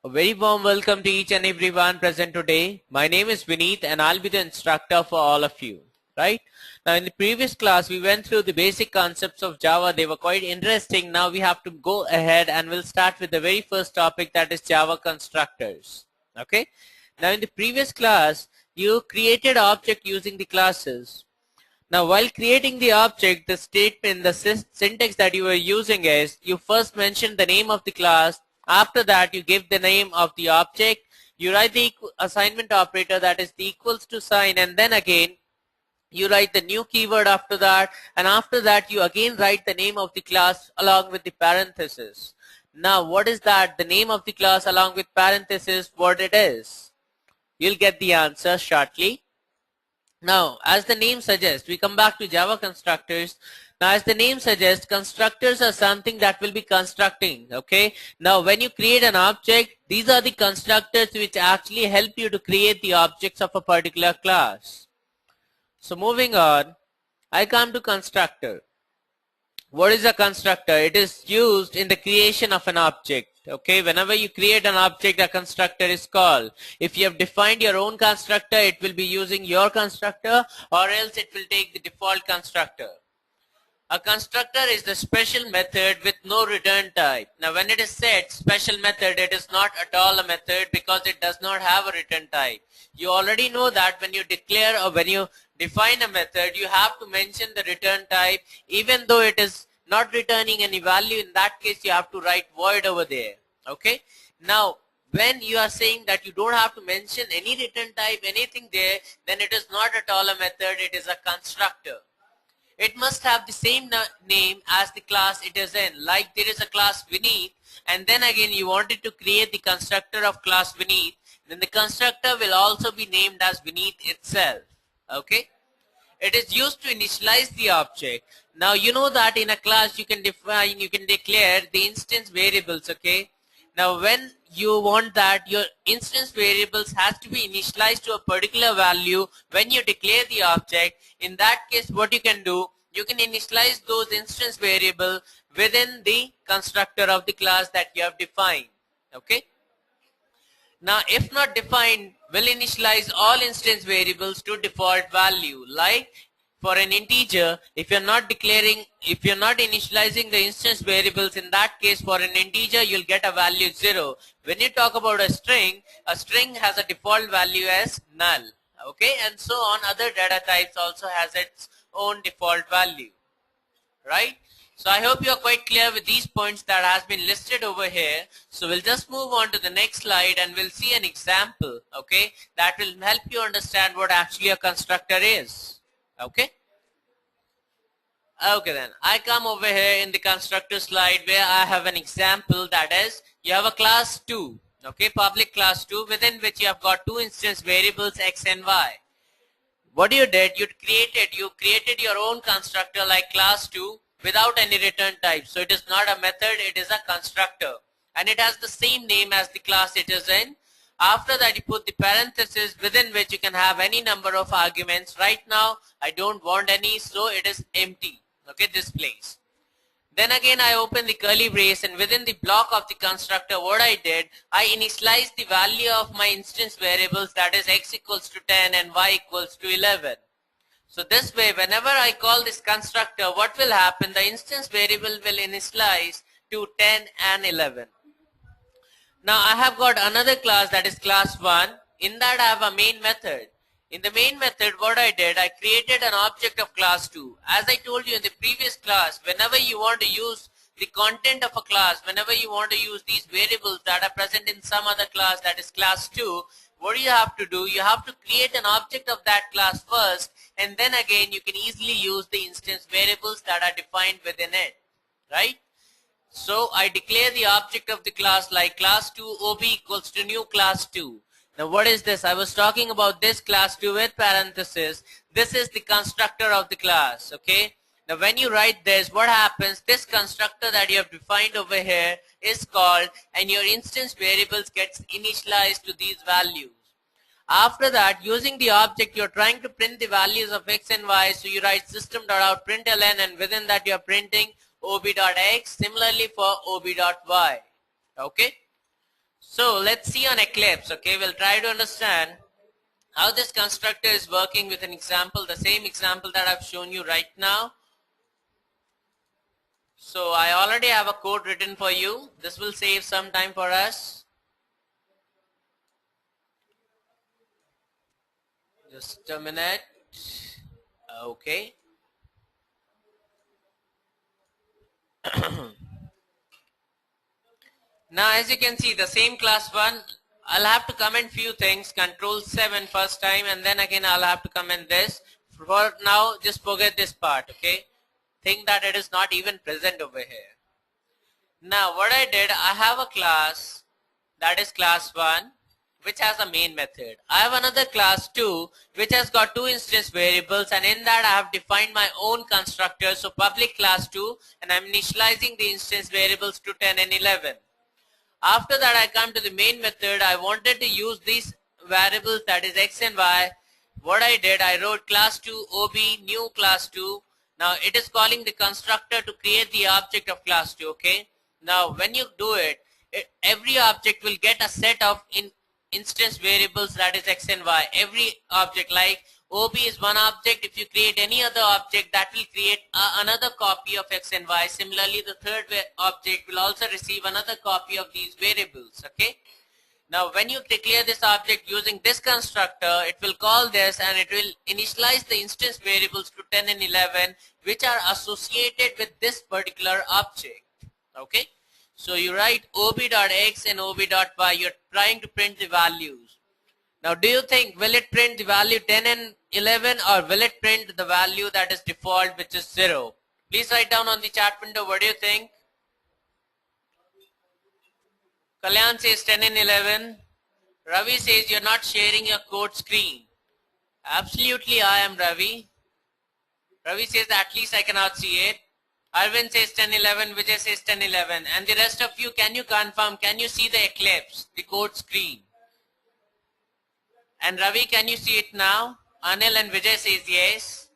A very warm welcome to each and everyone present today. My name is Vineet and I'll be the instructor for all of you. Right? Now in the previous class we went through the basic concepts of Java. They were quite interesting. Now we have to go ahead and we'll start with the very first topic, that is Java constructors. Okay? Now in the previous class you created object using the classes. Now while creating the object, the statement, the syntax that you were using is, you first mention the name of the class, after that you give the name of the object, you write the assignment operator, that is the equals to sign, and then again you write the new keyword after that, and after that you again write the name of the class along with the parenthesis. Now what is that? The name of the class along with parenthesis, what it is? You'll get the answer shortly. Now, as the name suggests, we come back to Java constructors. Now, as the name suggests, constructors are something that will be constructing, okay? Now, when you create an object, these are the constructors which actually help you to create the objects of a particular class. So, moving on, I come to constructor. What is a constructor? It is used in the creation of an object. Okay, whenever you create an object, a constructor is called. If you have defined your own constructor, it will be using your constructor, or else it will take the default constructor. A constructor is the special method with no return type. Now when it is said special method, it is not at all a method because it does not have a return type. You already know that when you declare or when you define a method, you have to mention the return type. Even though it is not returning any value, in that case you have to write void over there. Okay. Now when you are saying that you don't have to mention any return type, anything there, then it is not at all a method, it is a constructor. It must have the same name as the class it is in. Like there is a class Vineet, and then again you wanted to create the constructor of class Vineet, then the constructor will also be named as Vineet itself. Okay. It is used to initialize the object. Now you know that in a class you can define, you can declare the instance variables. Okay. Now when you want that your instance variables has to be initialized to a particular value when you declare the object, in that case what you can do, you can initialize those instance variable within the constructor of the class that you have defined. Okay. Now if not defined, will initialize all instance variables to default value. Like for an integer, if you're not initializing the instance variables, in that case for an integer you'll get a value 0. When you talk about a string has a default value as null. Okay, and so on. Other data types also has its own default value, right? So I hope you are quite clear with these points that has been listed over here. So we'll just move on to the next slide and we'll see an example, okay, that will help you understand what actually a constructor is. Okay. Okay, then I come over here in the constructor slide where I have an example, that is you have a class 2, okay, public class 2, within which you have got two instance variables x and y. What you did, you created your own constructor like class 2 without any return type. So it is not a method, it is a constructor, and it has the same name as the class it is in. After that you put the parenthesis within which you can have any number of arguments. Right now I don't want any, so it is empty, okay, this place. Then again I open the curly brace, and within the block of the constructor what I did, I initialized the value of my instance variables, that is x equals to 10 and y equals to 11. So this way whenever I call this constructor, what will happen, the instance variable will initialize to 10 and 11. Now I have got another class, that is class 1. In that I have a main method. In the main method what I did, I created an object of class 2. As I told you in the previous class, whenever you want to use the content of a class, whenever you want to use these variables that are present in some other class, that is class 2, what do you have to do? You have to create an object of that class first, and then again you can easily use the instance variables that are defined within it, right? So I declare the object of the class like class 2 ob equals to new class 2. Now what is this? I was talking about this class 2 with parenthesis. This is the constructor of the class, okay? Now when you write this, what happens? This constructor that you have defined over here is called, and your instance variables gets initialized to these values. After that, using the object, you're trying to print the values of x and y, so you write system.out.println, and within that you're printing ob.x, similarly for ob.y. Okay. So let's see on Eclipse, okay? We'll try to understand how this constructor is working with an example, the same example that I've shown you right now. So I already have a code written for you. This will save some time for us. Just a minute. Okay. Now as you can see, the same class 1, I'll have to comment few things, control 7 first time, and then again I'll have to comment this. For now, just forget this part, okay? Think that it is not even present over here. Now what I did, I have a class that is class 1 which has a main method. I have another class 2 which has got two instance variables, and in that I have defined my own constructor, so public class 2, and I'm initializing the instance variables to 10 and 11. After that I come to the main method. I wanted to use these variables, that is x and y. What I did, I wrote class 2 ob new class 2. Now it is calling the constructor to create the object of class 2, okay? Now when you do it, every object will get a set of instance variables, that is x and y. Every object, like ob is one object. If you create any other object, that will create another copy of x and y. Similarly, the third object will also receive another copy of these variables, okay? Now when you declare this object using this constructor, it will call this and it will initialize the instance variables to 10 and 11, which are associated with this particular object, okay? So you write ob.x and ob.y, you're trying to print the values. Now do you think, will it print the value 10 and 11, or will it print the value that is default, which is 0? Please write down on the chat window, what do you think? Kalyan says 10 and 11. Ravi says you're not sharing your code screen. Absolutely I am, Ravi. Ravi says at least I cannot see it. Arvind says 1011, Vijay says 1011, and the rest of you, can you confirm, can you see the Eclipse, the code screen? And Ravi, can you see it now? Anil and Vijay says yes.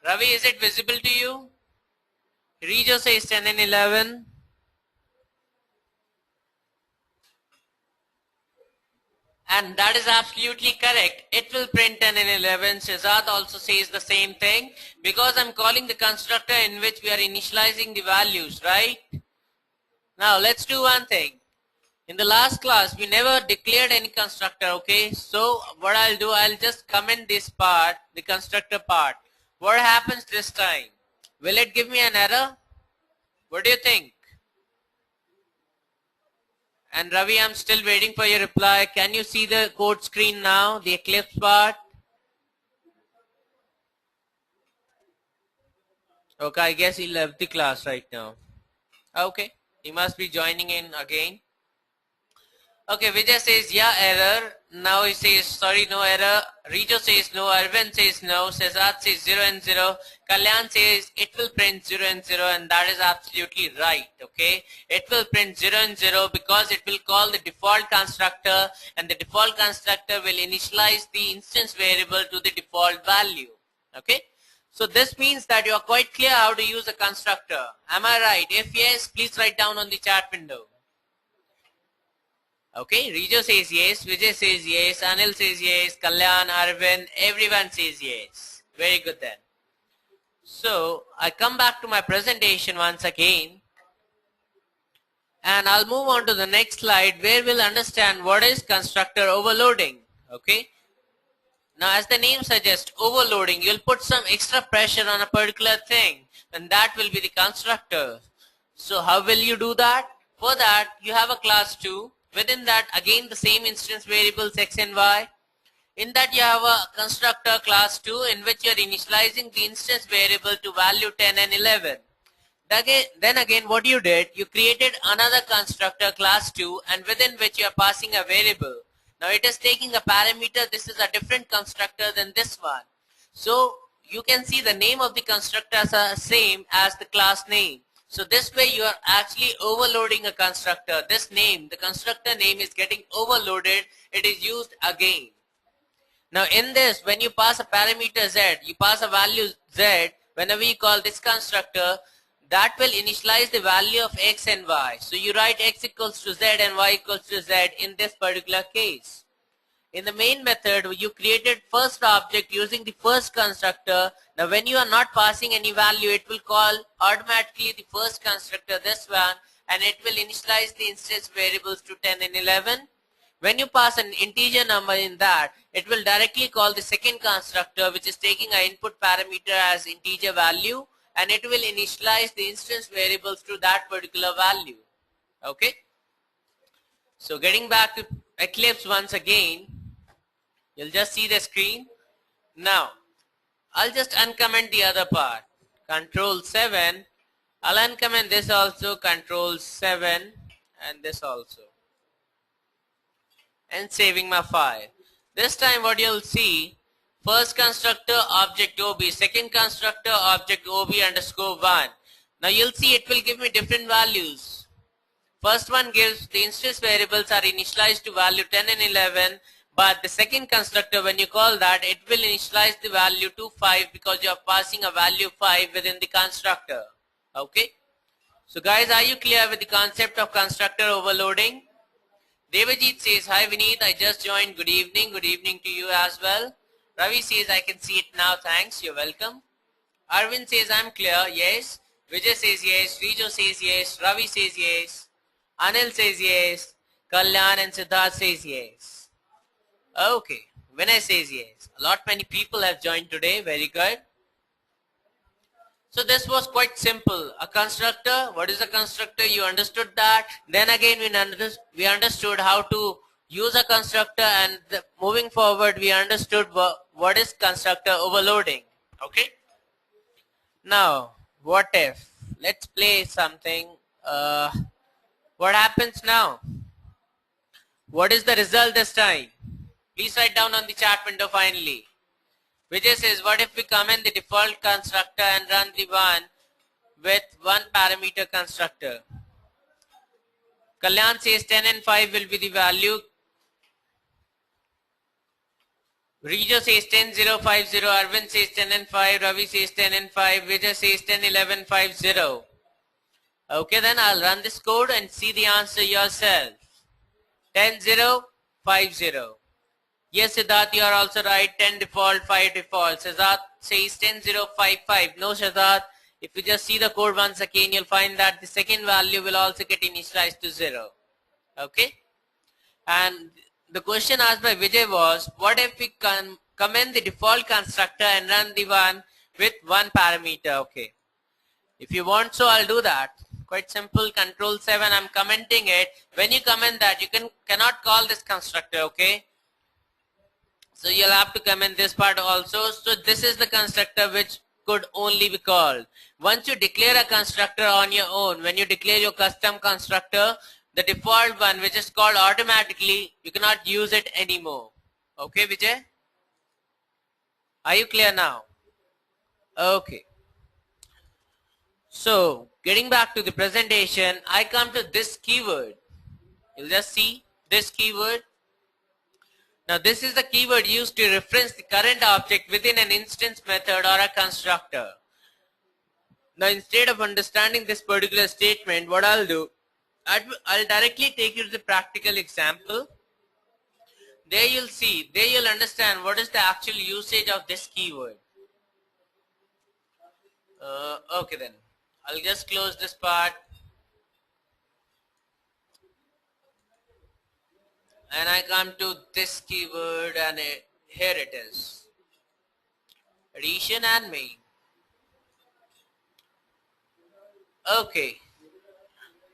Ravi, is it visible to you? Rijo says 10 and 11. And that is absolutely correct. It will print 10 and 11. Shazad also says the same thing, because I'm calling the constructor in which we are initializing the values, right? Now let's do one thing. In the last class, we never declared any constructor, okay? So what I'll do, I'll just comment this part, the constructor part. What happens this time? Will it give me an error? What do you think? And Ravi, I'm still waiting for your reply. Can you see the code screen now, the Eclipse part? Okay, I guess he left the class right now. Okay, he must be joining in again. Okay, Vijay says, yeah, error. Now he says, sorry, no error. Rijo says no. Arvind says no. Cesar says 0 and 0. Kalyan says it will print 0 and 0, and that is absolutely right, okay? It will print 0 and 0 because it will call the default constructor, and the default constructor will initialize the instance variable to the default value, okay? So this means that you are quite clear how to use a constructor. Am I right? If yes, please write down on the chat window. Okay, Rijo says yes, Vijay says yes, Anil says yes, Kalyan, Arvind, everyone says yes. Very good then. So I come back to my presentation once again, and I'll move on to the next slide where we'll understand what is constructor overloading. Okay. Now as the name suggests, overloading, you'll put some extra pressure on a particular thing, and that will be the constructor. So how will you do that? For that, you have a class 2. Within that, again the same instance variables x and y. In that you have a constructor class 2 in which you are initializing the instance variable to value 10 and 11. Then again what you did, you created another constructor class 2, and within which you are passing a variable. Now it is taking a parameter. This is a different constructor than this one. So you can see the name of the constructors are same as the class name. So this way you are actually overloading a constructor. This name, the constructor name, is getting overloaded. It is used again. Now in this, when you pass a parameter z, you pass a value z, whenever you call this constructor, that will initialize the value of x and y. So you write x equals to z and y equals to z in this particular case. In the main method, you created first object using the first constructor. Now when you are not passing any value, it will call automatically the first constructor, this one, and it will initialize the instance variables to 10 and 11. When you pass an integer number in that, it will directly call the second constructor, which is taking an input parameter as integer value, and it will initialize the instance variables to that particular value. Okay. So getting back to Eclipse once again, you'll just see the screen. Now, I'll just uncomment the other part. Control 7. I'll uncomment this also, Control 7, and this also. And saving my file. This time what you'll see, first constructor object OB, second constructor object OB underscore 1. Now you'll see it will give me different values. First one gives the instance variables are initialized to value 10 and 11, but the second constructor, when you call that, it will initialize the value to 5 because you are passing a value 5 within the constructor. Okay. So guys, are you clear with the concept of constructor overloading? Devajit says, hi Vineet, I just joined. Good evening. Good evening to you as well. Ravi says, I can see it now. Thanks. You're welcome. Arvind says, I'm clear. Yes. Vijay says yes. Rijo says yes. Ravi says yes. Anil says yes. Kalyan and Siddharth says yes. Okay. Vinay says yes. A lot many people have joined today. Very good. So this was quite simple. A constructor, what is a constructor? You understood that. Then again we understood how to use a constructor, and moving forward we understood what is constructor overloading. Okay. Now what if? Let's play something. What happens now? What is the result this time? Please write down on the chat window finally. Vijay says, what if we comment the default constructor and run the one with one parameter constructor? Kalyan says 10 and 5 will be the value. Rijo says 10, 0, 5, 0. Arvind says 10 and 5. Ravi says 10 and 5. Vijay says 10, 11, 5, 0. Okay, then I'll run this code and see the answer yourself. 10, 0, 5, 0. Yes, Siddharth, you are also right. 10 default, 5 default. Siddharth says 10, 0, 5, 5. No, Siddharth. If you just see the code once again, you'll find that the second value will also get initialized to 0. Okay. And the question asked by Vijay was, what if we comment the default constructor and run the one with one parameter? Okay. If you want, so I'll do that. Quite simple. Control 7. I'm commenting it. When you comment that, you cannot call this constructor. Okay. So you'll have to comment this part also. So this is the constructor which could only be called. Once you declare a constructor on your own, when you declare your custom constructor, the default one which is called automatically, you cannot use it anymore. Okay, Vijay? Are you clear now? Okay. So getting back to the presentation, I come to this keyword. You'll just see this keyword. Now this is the keyword used to reference the current object within an instance method or a constructor. Now instead of understanding this particular statement, what I'll do, I'll directly take you to the practical example. There you'll see, there you'll understand what is the actual usage of this keyword. Okay then, I'll just close this part. And I come to this keyword, and here it is. Addition and main. Okay.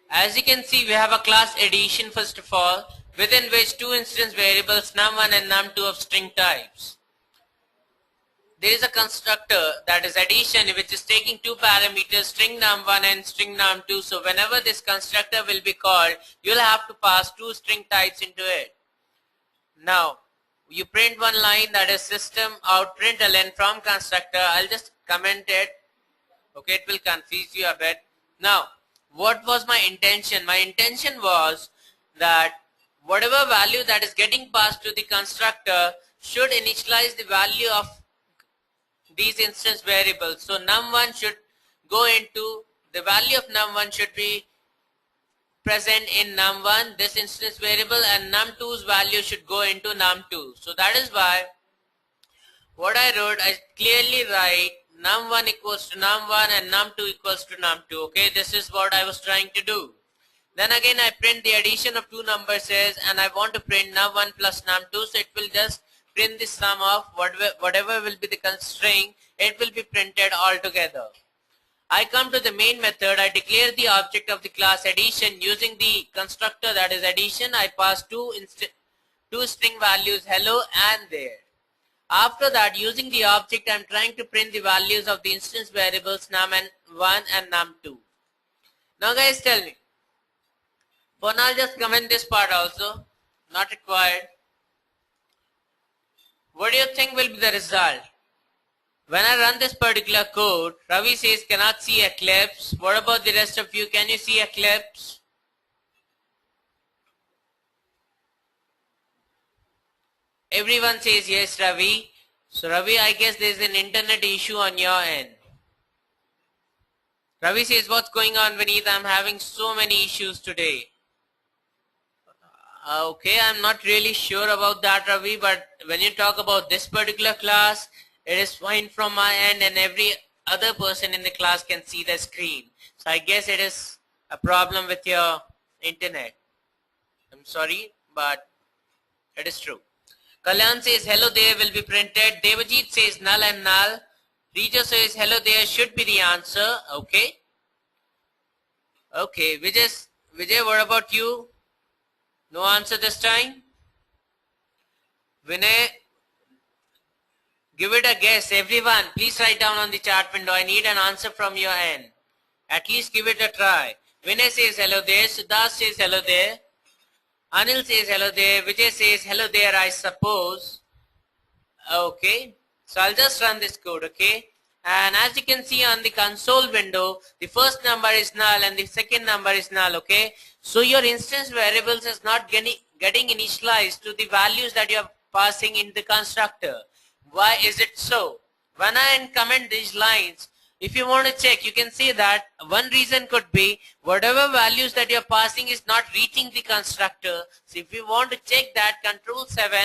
As you can see, we have a class addition first of all, within which two instance variables num1 and num2 of string types. There is a constructor, that is addition, which is taking two parameters, string num1 and string num2. So whenever this constructor will be called, you'll have to pass two string types into it. Now you print one line, that is system out println from constructor. I'll just comment it. Okay, it will confuse you a bit. Now what was my intention? My intention was that whatever value that is getting passed to the constructor should initialize the value of these instance variables. So num1 should go into the value of num1 should be present in num1, this instance variable, and num2's value should go into num2. So that is why what I wrote, I clearly write num1 equals to num1 and num2 equals to num2. Okay, this is what I was trying to do. Then again I print the addition of two numbers is, and I want to print num1 plus num2, so it will just print the sum of whatever will be the constraint, it will be printed all together. I come to the main method, I declare the object of the class addition using the constructor that is addition. I pass two string values hello and there. After that, using the object, I am trying to print the values of the instance variables num1 and num2. Now guys, tell me. For now, I'll just comment this part also. Not required. What do you think will be the result? When I run this particular code, Ravi says cannot see Eclipse. What about the rest of you? Can you see Eclipse? Everyone says yes, Ravi. So Ravi, I guess there is an internet issue on your end. Ravi says, what's going on, Vineet? I'm having so many issues today. Okay, I'm not really sure about that, Ravi, but when you talk about this particular class, it is fine from my end and every other person in the class can see the screen. So I guess it is a problem with your internet. I'm sorry, but it is true. Kalyan says hello there will be printed. Devajit says null and null. Rija says hello there should be the answer. Okay. Okay, Vijay, what about you? No answer this time? Vinay, give it a guess. Everyone, please write down on the chat window. I need an answer from your end. At least give it a try. Vinay says hello there. Siddharth says hello there. Anil says hello there. Vijay says hello there, I suppose. Okay. So I'll just run this code, okay? And as you can see on the console window, the first number is null and the second number is null, okay? So your instance variables is not getting initialized to the values that you are passing in the constructor. Why is it so? When I comment these lines, if you want to check, you can see that one reason could be whatever values that you're passing is not reaching the constructor. So if you want to check that, Control 7,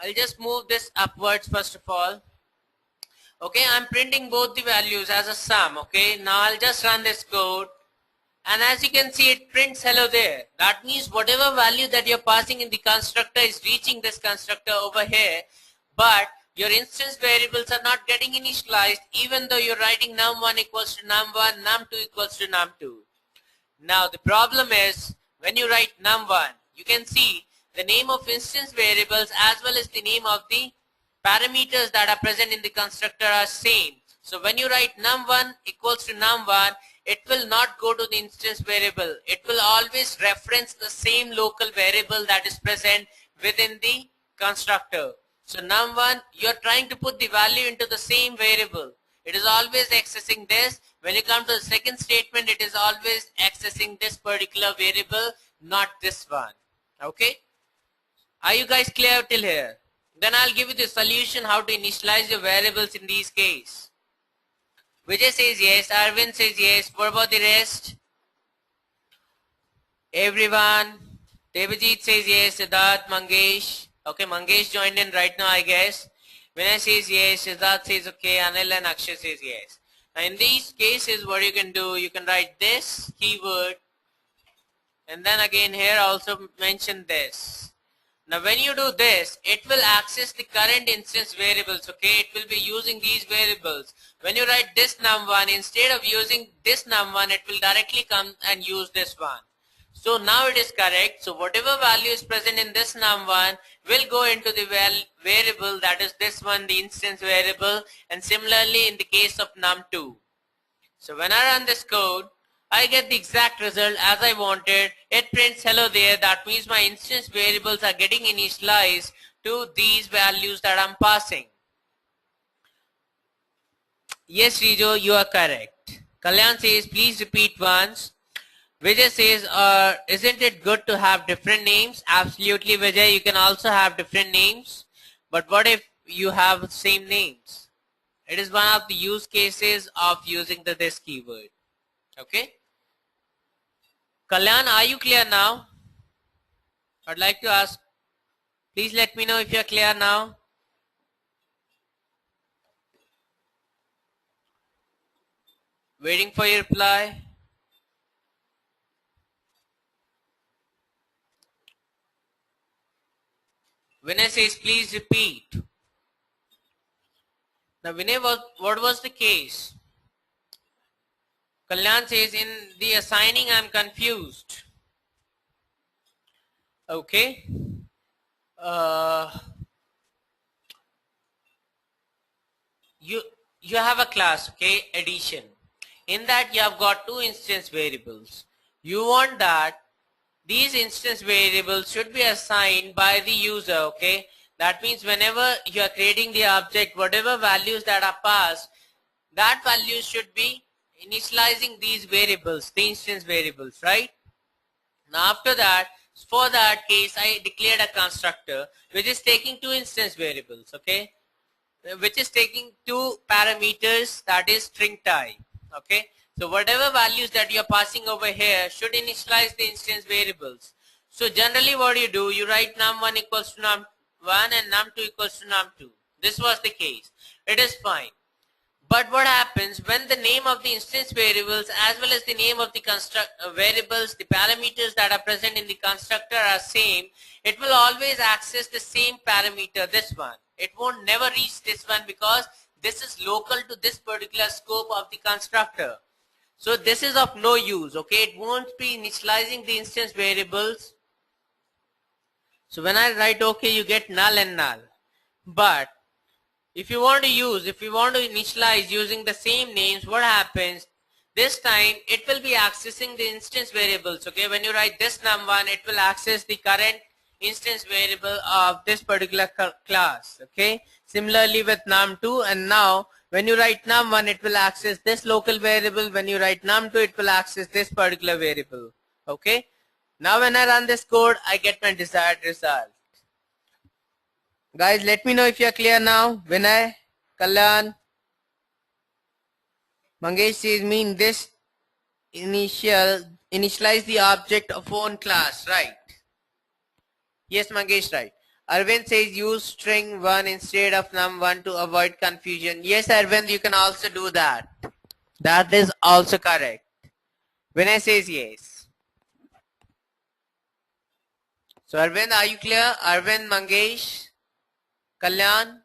I'll just move this upwards first of all. Okay, I'm printing both the values as a sum. Okay, now I'll just run this code. And as you can see, it prints hello there. That means whatever value that you're passing in the constructor is reaching this constructor over here. But your instance variables are not getting initialized even though you're writing num1 equals to num1, num2 equals to num2. Now the problem is when you write num1, you can see the name of instance variables as well as the name of the parameters that are present in the constructor are same. So when you write num1 equals to num1, it will not go to the instance variable. It will always reference the same local variable that is present within the constructor. So num1, you are trying to put the value into the same variable. It is always accessing this. When you come to the second statement, it is always accessing this particular variable, not this one. Okay? Are you guys clear till here? Then I'll give you the solution how to initialize your variables in these cases. Vijay says yes, Arvind says yes. What about the rest? Everyone. Devajit says yes, Siddharth, Mangesh. Okay, Mangesh joined in right now, I guess. Vinay says yes, Siddharth says okay, Anil and Akshay says yes. Now in these cases, what you can do, you can write this keyword and then again here also mention this. Now when you do this, it will access the current instance variables, okay? It will be using these variables. When you write this num1, instead of using this num1, it will directly come and use this one. So now it is correct. So whatever value is present in this num1 will go into the variable that is this one, the instance variable, and similarly in the case of num2. So when I run this code, I get the exact result as I wanted. It prints hello there. That means my instance variables are getting initialized to these values that I'm passing. Yes, Rijo, you are correct. Kalyan says, please repeat once. Vijay says, isn't it good to have different names? Absolutely, Vijay, you can also have different names. But what if you have same names? It is one of the use cases of using the this keyword. Okay. Kalyan, are you clear now? I'd like to ask, please let me know if you're clear now. Waiting for your reply. Vinay says, please repeat. Now, Vinay, what was the case? Kalyan says, in the assigning, I'm confused. Okay. You have a class, okay, addition. In that, you have got two instance variables. You want that these instance variables should be assigned by the user, okay. That means whenever you are creating the object, whatever values that are passed, that value should be initializing these variables, the instance variables, right? Now after that, for that case, I declared a constructor which is taking two instance variables, okay, which is taking two parameters, that is string type, okay. So whatever values that you are passing over here should initialize the instance variables. So generally what you do, you write num1 equals to num1 and num2 equals to num2. This was the case. It is fine. But what happens when the name of the instance variables as well as the name of the variables, the parameters that are present in the constructor are same, it will always access the same parameter, this one. It won't never reach this one because this is local to this particular scope of the constructor. So this is of no use, okay? It won't be initializing the instance variables. So when I write okay, you get null and null. But if you want to initialize using the same names, what happens? This time it will be accessing the instance variables, okay? When you write this num1, it will access the current instance variable of this particular class, okay? Similarly with num2, and now when you write num1, it will access this local variable. When you write num2, it will access this particular variable, okay? Now when I run this code, I get my desired result. Guys, let me know if you're clear now. Vinay, Kalyan, Mangesh says mean this initialize the object of own class, right? Yes, Mangesh, right. Arvind says use string 1 instead of num1 to avoid confusion. Yes, Arvind, you can also do that. That is also correct. Vinay says yes. So Arvind, are you clear? Arvind, Mangesh, Kalyan?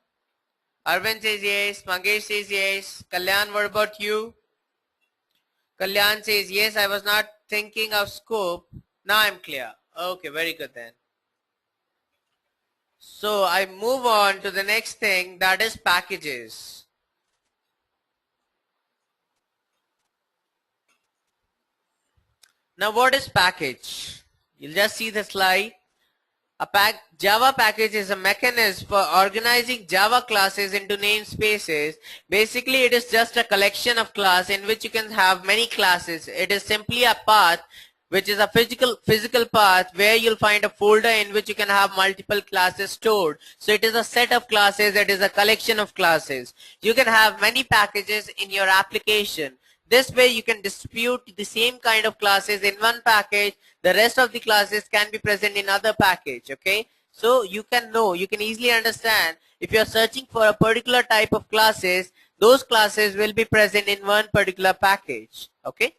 Arvind says yes. Mangesh says yes. Kalyan, what about you? Kalyan says yes, I was not thinking of scope. Now I'm clear. Okay, very good then. So I move on to the next thing, that is packages. Now what is package? You'll just see the slide. Java package is a mechanism for organizing Java classes into namespaces. Basically, it is just a collection of class in which you can have many classes. It is simply a path, which is a physical path where you'll find a folder in which you can have multiple classes stored. So it is a set of classes, it is a collection of classes. You can have many packages in your application. This way you can distribute the same kind of classes in one package. The rest of the classes can be present in other package, okay? So you can easily understand if you are searching for a particular type of classes, those classes will be present in one particular package, okay?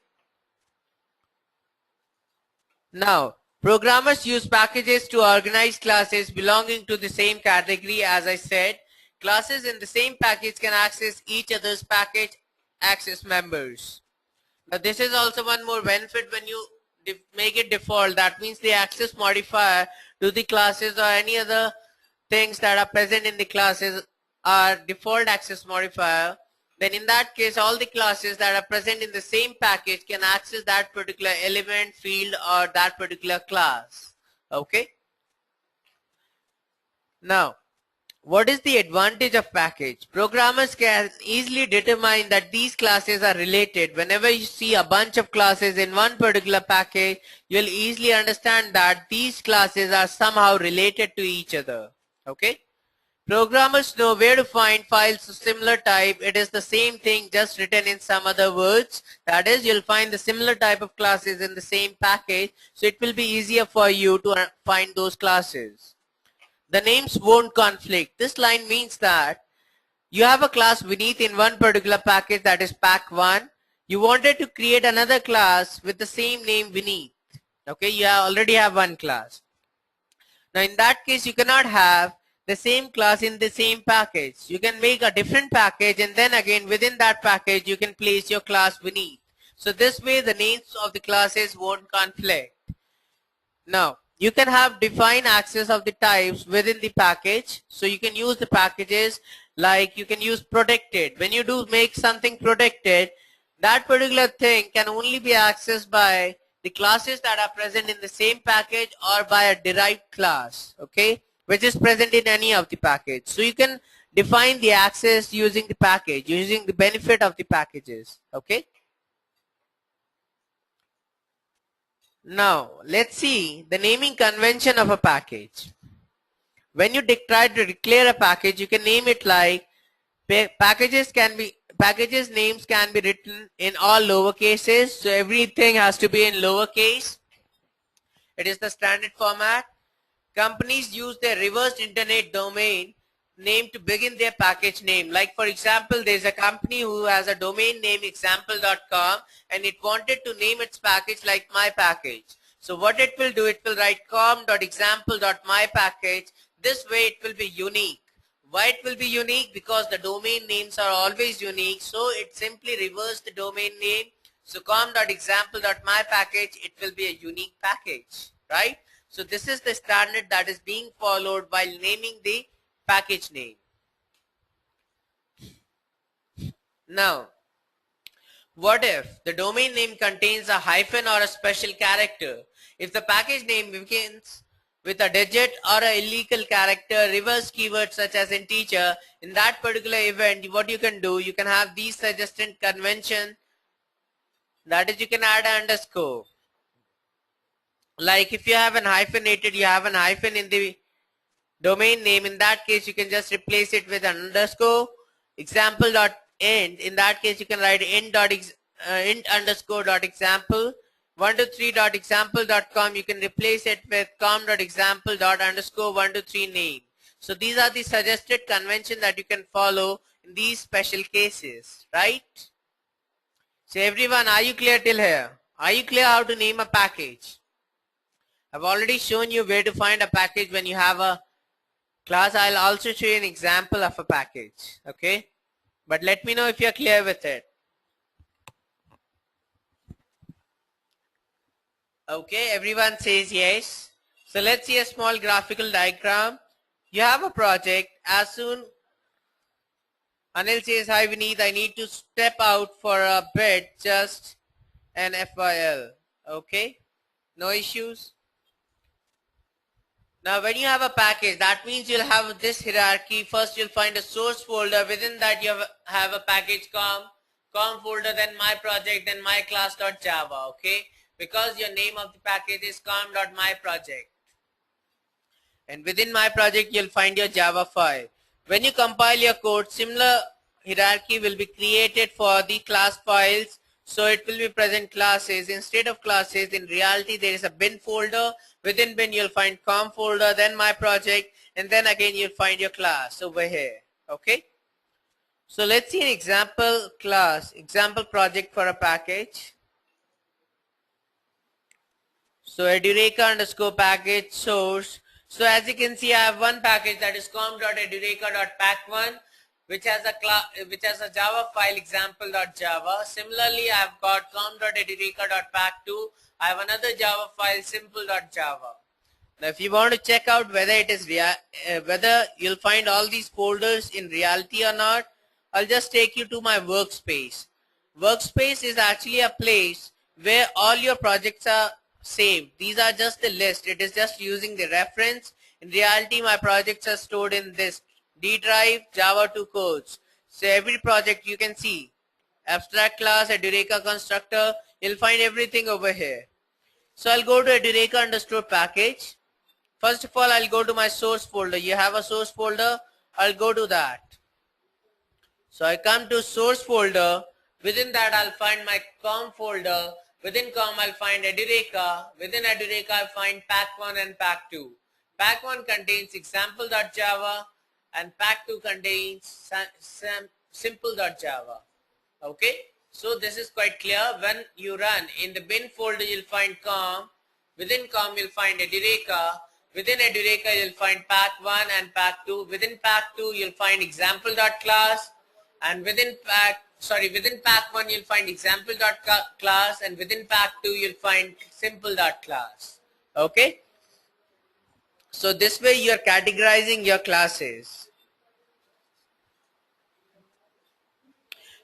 Now, programmers use packages to organize classes belonging to the same category. As I said, classes in the same package can access each other's package access members. Now this is also one more benefit when you make it default. That means the access modifier to the classes or any other things that are present in the classes are default access modifier. Then in that case, all the classes that are present in the same package can access that particular element, field, or that particular class. Okay. Now, what is the advantage of package? Programmers can easily determine that these classes are related. Whenever you see a bunch of classes in one particular package, you'll easily understand that these classes are somehow related to each other. Okay? Programmers know where to find files of similar type. It is the same thing, just written in some other words. That is, you'll find the similar type of classes in the same package, so it will be easier for you to find those classes. The names won't conflict. This line means that you have a class beneath in one particular package, that is pack1. You wanted to create another class with the same name beneath. Okay, you already have one class. Now in that case, you cannot have the same class in the same package. You can make a different package, and then again within that package you can place your class beneath. So this way the names of the classes won't conflict. Now you can have defined access of the types within the package. So you can use the packages, like you can use protected. When you do make something protected, that particular thing can only be accessed by the classes that are present in the same package or by a derived class, okay, which is present in any of the package. So you can define the access using the package, using the benefit of the packages, okay. Now let's see the naming convention of a package. When you try to declare a package, you can name it like packages names can be written in all lower cases, so everything has to be in lowercase. It is the standard format. Companies use their reversed internet domain name to begin their package name. Like for example, there's a company who has a domain name example.com and it wanted to name its package like my package. So what it will do, it will write com.example.mypackage. This way it will be unique. Why it will be unique? Because the domain names are always unique, so it simply reverses the domain name. So com.example.mypackage, it will be a unique package, right? So this is the standard that is being followed while naming the package name. Now, what if the domain name contains a hyphen or a special character? If the package name begins with a digit or a illegal character, reverse keyword such as integer, in that particular event, what you can do, you can have these suggested convention. That is, you can add an underscore. Like if you have an hyphenated, you have an hyphen in the domain name. In that case, you can just replace it with an underscore. Example.end. In that case, you can write int underscore dot example. 123.example.com, you can replace it with com.example._123 name. So these are the suggested convention that you can follow in these special cases, right? So everyone, are you clear till here? Are you clear how to name a package? I've already shown you where to find a package when you have a class. I'll also show you an example of a package, okay? But let me know if you're clear with it. Okay, everyone says yes. So let's see a small graphical diagram. You have a project. As soon Anil says, hi Vineet, I need to step out for a bit, just an FYL. Okay, no issues. Now when you have a package, that means you'll have this hierarchy. First you'll find a source folder. Within that you have a package com folder, then my project, then my class.java, okay? Because your name of the package is com.myproject. And within my project, you'll find your Java file. When you compile your code, similar hierarchy will be created for the class files. So it will be present classes. Instead of classes, in reality, there is a bin folder. Within bin, you'll find com folder, then my project, and then again, you'll find your class over here. Okay. So let's see an example class, example project for a package. So edureka underscore package source. So as you can see, I have one package, that is com.edureka.pack1, which has a Java file example.java. Similarly, I have got com.edureka.pack2. I have another Java file simple.java. Now, if you want to check out whether it is whether you'll find all these folders in reality or not, I'll just take you to my workspace. Workspace is actually a place where all your projects are saved. These are just the list. It is just using the reference. In reality, my projects are stored in this D drive, Java 2 codes. So every project you can see, abstract class, Edureka constructor, you'll find everything over here. So I'll go to Edureka underscore package. First of all, I'll go to my source folder. You have a source folder. I'll go to that. So I come to source folder. Within that I'll find my com folder. Within com I'll find Edureka. Within Edureka I'll find pack1 and pack2. Pack1 contains example.java and pack2 contains simple.java. Okay. So this is quite clear. When you run in the bin folder you'll find com. Within com you'll find Edureka. Within Edureka you'll find pack1 and pack2. Within pack2 you'll find example.class. And within pack1 you'll find example.class, and within pack2 you'll find simple.class. Okay. So this way you are categorizing your classes.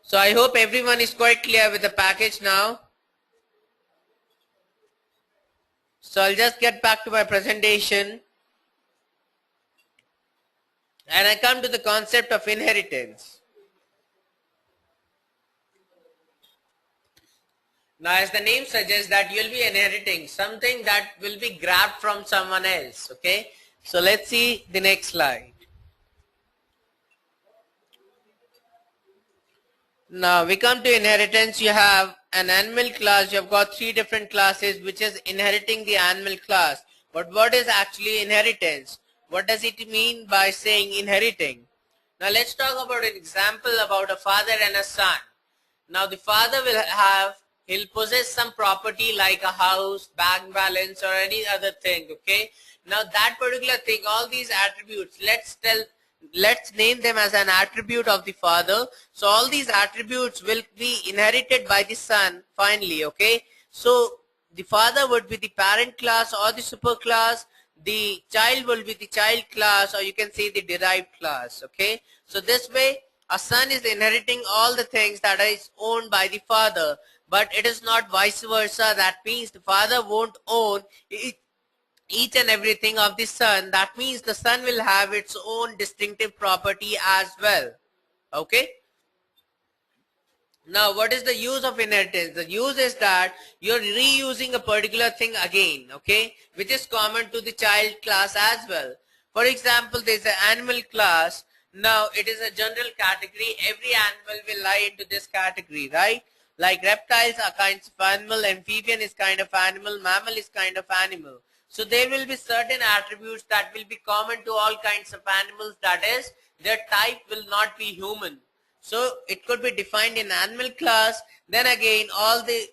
So I hope everyone is quite clear with the package now. So I'll just get back to my presentation. And I come to the concept of inheritance. Now, as the name suggests that you'll be inheriting something that will be grabbed from someone else, okay? So let's see the next slide. Now, we come to inheritance. You have an animal class. You have got 3 different classes which is inheriting the animal class. But what is actually inheritance? What does it mean by saying inheriting? Now, let's talk about an example about a father and a son. Now, the father he'll possess some property like a house, bank balance, or any other thing, okay? Now that particular thing, all these attributes, let's name them as an attribute of the father. So all these attributes will be inherited by the son finally, okay? So the father would be the parent class or the super class, the child will be the child class, or you can say the derived class, okay? So this way, a son is inheriting all the things that is owned by the father. But it is not vice versa. That means the father won't own each and everything of the son. That means the son will have its own distinctive property as well. Okay. Now, what is the use of inheritance? The use is that you're reusing a particular thing again, okay, which is common to the child class as well. For example, there's an animal class. Now, it is a general category. Every animal will lie into this category, right? Like reptiles are kinds of animal, amphibian is kind of animal, mammal is kind of animal. So there will be certain attributes that will be common to all kinds of animals, that is, their type will not be human. So it could be defined in animal class. Then again, all the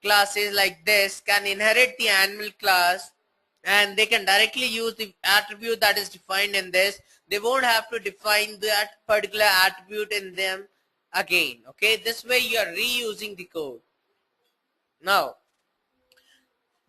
classes like this can inherit the animal class and they can directly use the attribute that is defined in this. They won't have to define that particular attribute in them again, okay? This way you are reusing the code. Now,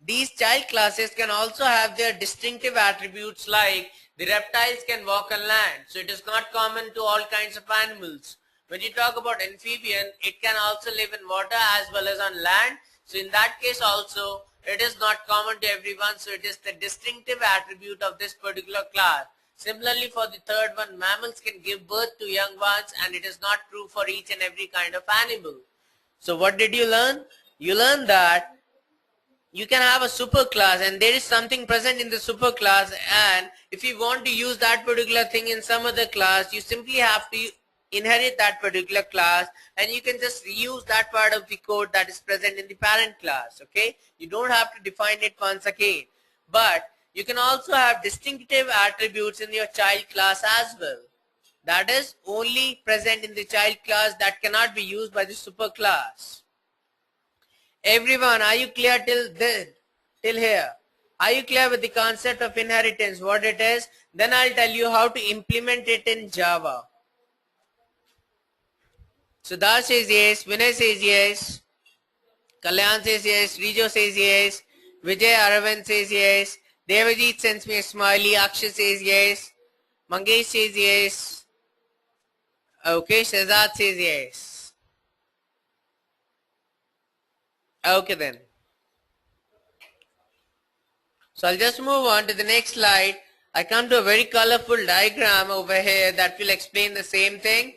these child classes can also have their distinctive attributes, like the reptiles can walk on land, so it is not common to all kinds of animals. When you talk about amphibian, it can also live in water as well as on land, so in that case also it is not common to everyone, so it is the distinctive attribute of this particular class. Similarly, for the third one, mammals can give birth to young ones, and it is not true for each and every kind of animal. So what did you learn? You learned that you can have a super class and there is something present in the super class, and if you want to use that particular thing in some other class, you simply have to inherit that particular class and you can just reuse that part of the code that is present in the parent class, okay? You don't have to define it once again. But you can also have distinctive attributes in your child class as well. That is only present in the child class, that cannot be used by the super class. Everyone, are you clear till here? Are you clear with the concept of inheritance, what it is? Then I'll tell you how to implement it in Java. Sudhar says yes, Vinay says yes, Kalyan says yes, Rijo says yes, Vijay Aravind says yes, Devajit sends me a smiley, Akshay says yes, Mangesh says yes, okay, Shazad says yes. Okay then. So I'll just move on to the next slide. I come to a very colorful diagram over here that will explain the same thing.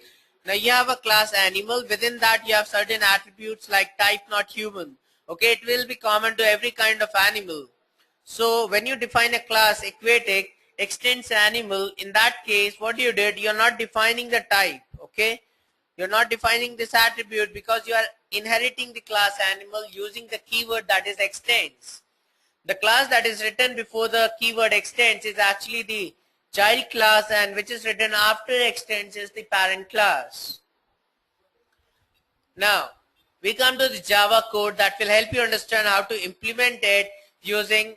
Now you have a class animal. Within that you have certain attributes like type not human. Okay, it will be common to every kind of animal. So when you define a class aquatic, extends animal, in that case what you did, you're not defining the type, okay? You're not defining this attribute because you are inheriting the class animal using the keyword that is extends. The class that is written before the keyword extends is actually the child class, and which is written after extends is the parent class. Now, we come to the Java code that will help you understand how to implement it using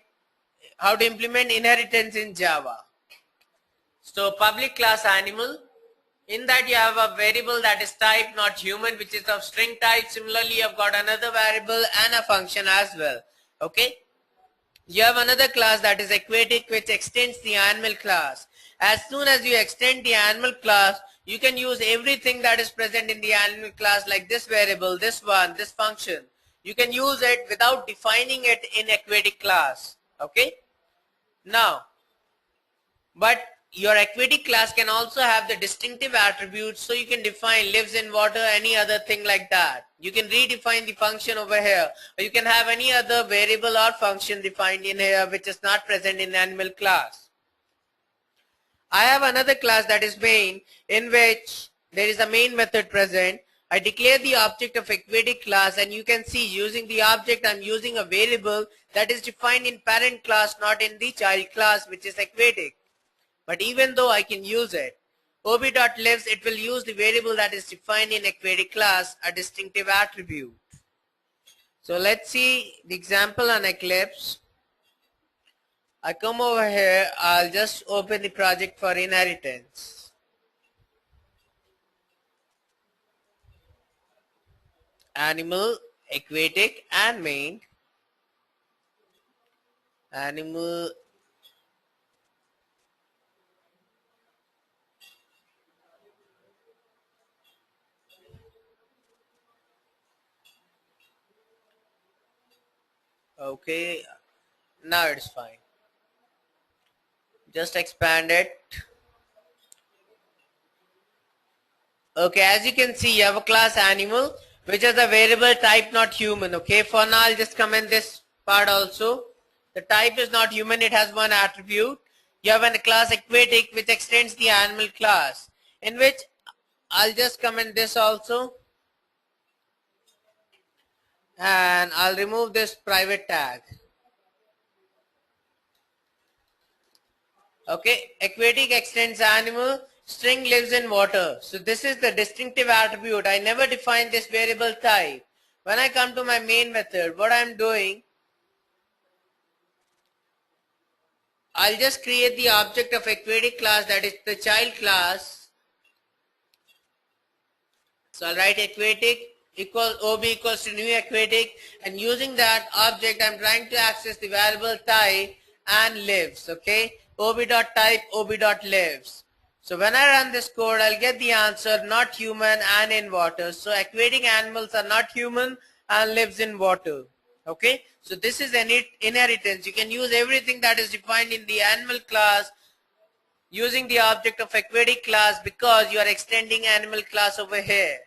how to implement inheritance in Java. So public class animal, in that you have a variable that is type not human, which is of string type. Similarly, you have got another variable and a function as well. Okay. You have another class that is aquatic, which extends the animal class. As soon as you extend the animal class, you can use everything that is present in the animal class, like this variable, this one, this function. You can use it without defining it in aquatic class. Okay. Now, but your aquatic class can also have the distinctive attributes, so you can define lives in water, any other thing like that. You can redefine the function over here, or you can have any other variable or function defined in here which is not present in animal class. I have another class that is main, in which there is a main method present. I declare the object of aquatic class, and you can see using the object I'm using a variable that is defined in parent class, not in the child class, which is aquatic. But even though I can use it, ob.lives, it will use the variable that is defined in aquatic class, a distinctive attribute. So let's see the example on Eclipse. I come over here, I'll just open the project for inheritance. Animal, aquatic and main. Animal, okay, now it's fine. Just expand it. Okay, as you can see, you have a class animal, which is a variable type not human. Okay, for now I'll just comment this part also. The type is not human, it has one attribute. You have a class aquatic, which extends the animal class, in which I'll just comment this also, and I'll remove this private tag. Okay, aquatic extends animal, string lives in water. So this is the distinctive attribute. I never define this variable type. When I come to my main method, what I'm doing, I'll just create the object of aquatic class, that is the child class. So I'll write aquatic equals ob equals to new aquatic, and using that object I'm trying to access the variable type and lives. Okay, ob.type ob.lives. So when I run this code, I'll get the answer not human and in water. So aquatic animals are not human and lives in water. Okay, so this is an inheritance. You can use everything that is defined in the animal class using the object of aquatic class, because you are extending animal class over here.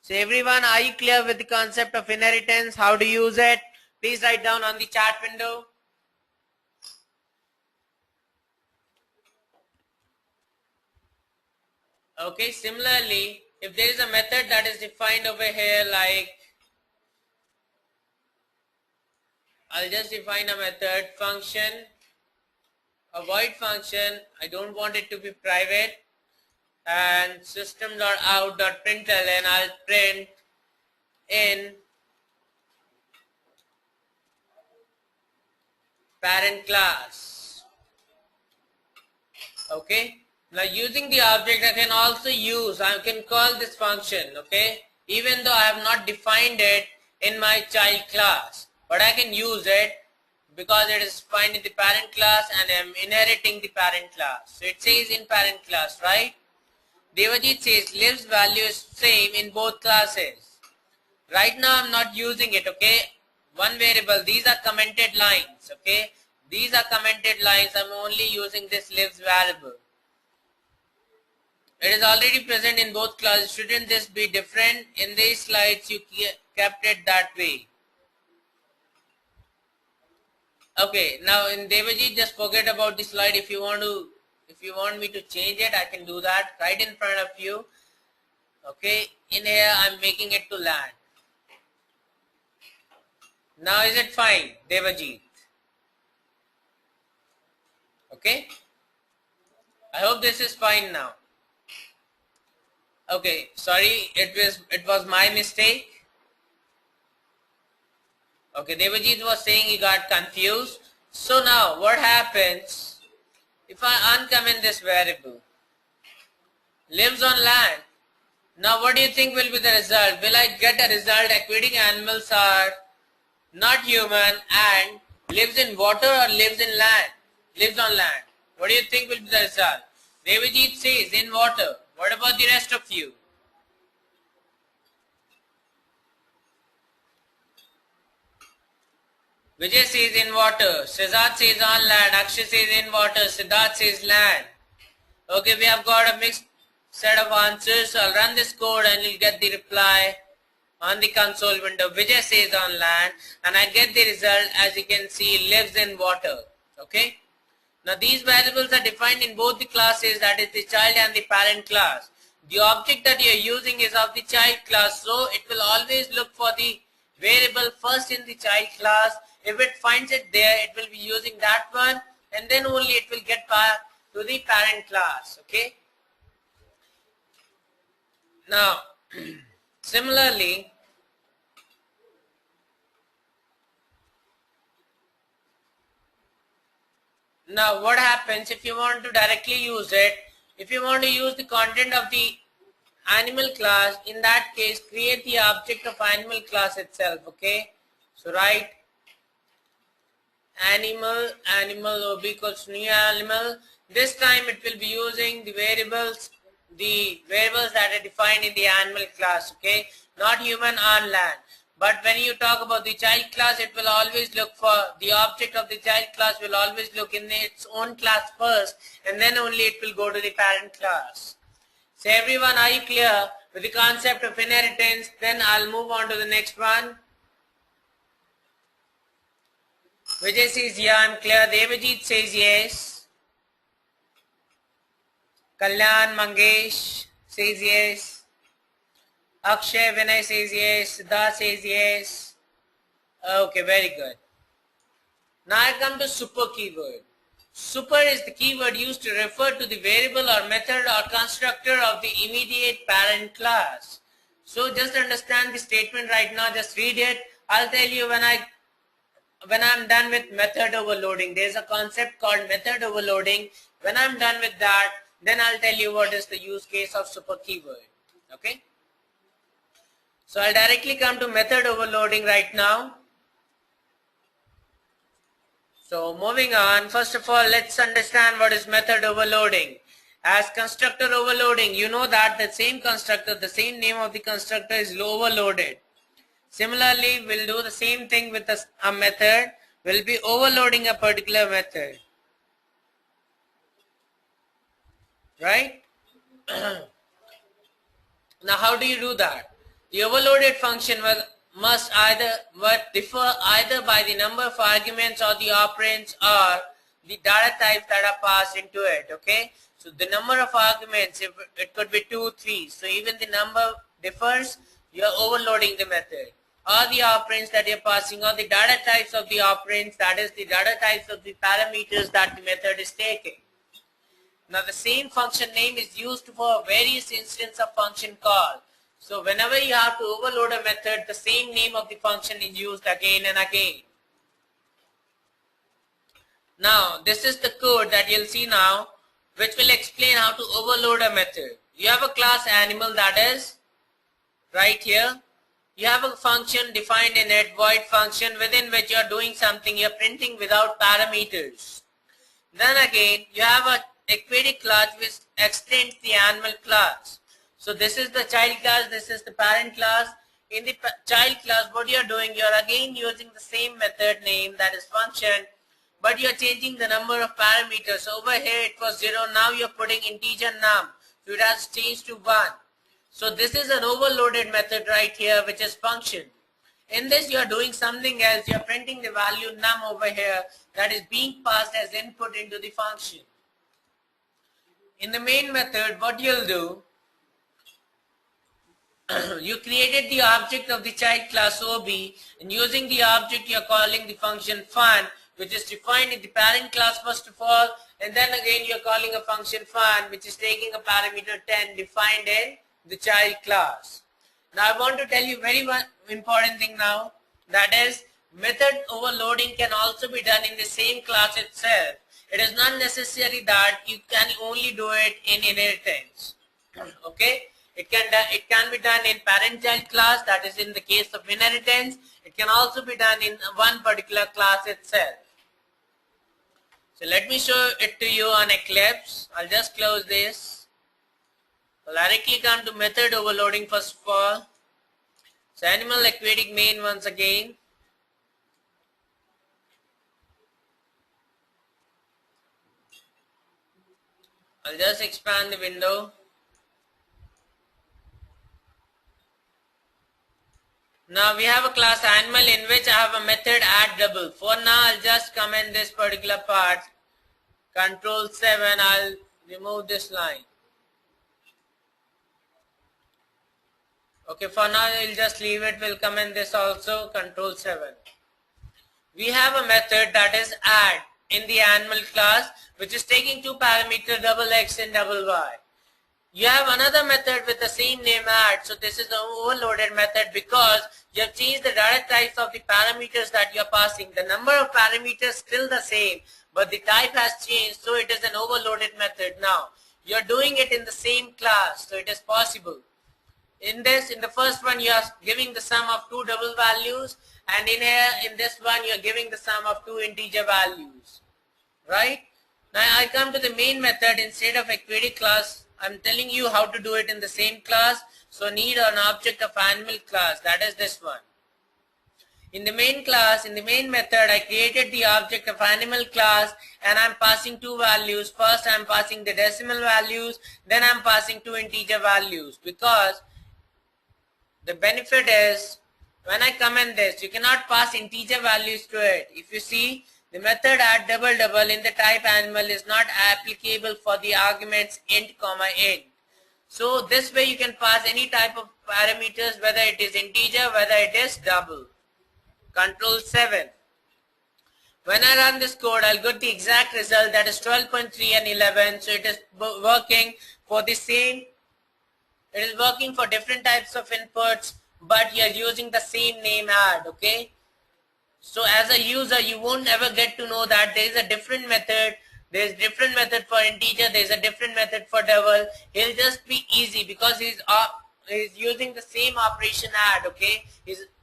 So everyone, are you clear with the concept of inheritance, how to use it? Please write down on the chat window. Okay, similarly, if there is a method that is defined over here, like I'll just define a method function, a void function. I don't want it to be private, and system.out.println, and I'll print in parent class. Okay, now using the object I can also use, I can call this function, okay, even though I have not defined it in my child class, but I can use it because it is defined in the parent class and I am inheriting the parent class. So it says in parent class, right? Devajit says lives value is same in both classes. Right now I'm not using it, okay? One variable, these are commented lines, okay? These are commented lines, I'm only using this lives variable. It is already present in both classes. Shouldn't this be different? In these slides you kept it that way. Okay, now in Devajit, just forget about the slide. If you want me to change it, I can do that right in front of you. Okay, in here I'm making it to land. Now is it fine, Devajit? Okay, I hope this is fine now. Okay, sorry, it was my mistake. Okay, Devajit was saying he got confused. So now what happens if I uncomment this variable? Lives on land. Now what do you think will be the result? Will I get a result aquatic animals are not human and lives in water or lives in land? Lives on land. What do you think will be the result? Devajit says in water. What about the rest of you? Vijay says in water. Siddharth says on land. Akshay says in water. Siddharth says land. Okay, we have got a mixed set of answers. So I'll run this code and you'll get the reply on the console window. Vijay says on land and I get the result. As you can see, lives in water. Okay. Now these variables are defined in both the classes, that is the child and the parent class. The object that you are using is of the child class, so it will always look for the variable first in the child class. If it finds it there, it will be using that one and then only it will get back to the parent class. Okay. Now similarly, now what happens if you want to directly use it? If you want to use the content of the animal class, in that case create the object of animal class itself. Okay, so write animal will be equals to new animal. This time it will be using the variables that are defined in the animal class. Okay, not human on land. But when you talk about the child class, it will always look for the object of the child class will always look in its own class first and then only it will go to the parent class. So everyone, are you clear with the concept of inheritance? Then I'll move on to the next one. Vijay says yeah, I'm clear. Devajit says yes. Kalyan Mangesh says yes. Akshay Vinay says yes. Siddharth says yes. Okay, very good. Now I come to super keyword. Super is the keyword used to refer to the variable or method or constructor of the immediate parent class. So just understand the statement right now. Just read it. I'll tell you when I'm done with method overloading. There's a concept called method overloading. When I'm done with that, then I'll tell you what is the use case of super keyword. Okay. So I'll directly come to method overloading right now. So moving on, first of all, let's understand what is method overloading. As constructor overloading, you know that the same constructor, the same name of the constructor is overloaded. Similarly, we'll do the same thing with a method. We'll be overloading a particular method. Right? Now how do you do that? The overloaded function must differ either by the number of arguments or the operands or the data types that are passed into it. Okay, so the number of arguments, if it could be 2, 3. So even the number differs, you are overloading the method. Or the operands that you're passing, or the data types of the operands, that is the data types of the parameters that the method is taking. Now the same function name is used for various instances of function call. So whenever you have to overload a method, the same name of the function is used again and again. Now this is the code that you'll see now, which will explain how to overload a method. You have a class animal, that is right here. You have a function defined in it, void function, within which you are doing something, you are printing without parameters. Then again, you have a aquatic class which extends the animal class. So this is the child class, this is the parent class. In the child class, what you are doing, you are again using the same method name, that is function, but you are changing the number of parameters. So over here it was 0, now you are putting integer num, so it has changed to 1. So this is an overloaded method right here, which is function. In this, you are doing something else. You are printing the value num over here that is being passed as input into the function. In the main method, what you'll do, you created the object of the child class OB, and using the object you are calling the function fun, which is defined in the parent class first of all, and then again you are calling a function fun, which is taking a parameter 10 defined in the child class. Now I want to tell you very one important thing now, that is method overloading can also be done in the same class itself. It is not necessary that you can only do it in inheritance. Okay, it can be done in parent child class, that is in the case of inheritance. It can also be done in one particular class itself. So let me show it to you on Eclipse. I'll just close this. Well, I click on to method overloading first of all. So animal aquatic main once again. I'll just expand the window. Now we have a class animal in which I have a method add double. For now I'll just comment this particular part. Control 7, I'll remove this line. Okay, for now I'll just leave it, we'll comment this also, Control 7. We have a method that is add in the animal class, which is taking two parameters double x and double y. You have another method with the same name add, so this is an overloaded method because you have changed the data types of the parameters that you are passing. The number of parameters still the same, but the type has changed, so it is an overloaded method now. You are doing it in the same class, so it is possible. In the first one you are giving the sum of two double values, and in this one you are giving the sum of two integer values, right? Now I come to the main method. Instead of a query class, I'm telling you how to do it in the same class. So need an object of animal class, that is this one. In the main class, in the main method, I created the object of animal class, and I'm passing two values. First I'm passing the decimal values, then I'm passing two integer values, because the benefit is when I comment this, you cannot pass integer values to it. If you see, the method add double double in the type animal is not applicable for the arguments int comma int. So this way you can pass any type of parameters, whether it is integer, whether it is double. Control 7. When I run this code, I'll get the exact result, that is 12.3 and 11. So it is working for the same. It is working for different types of inputs, but you are using the same name add. Okay. So as a user, you won't ever get to know that there is a different method. There is different method for integer. There is a different method for double. He'll just be easy because he's using the same operation add. Okay,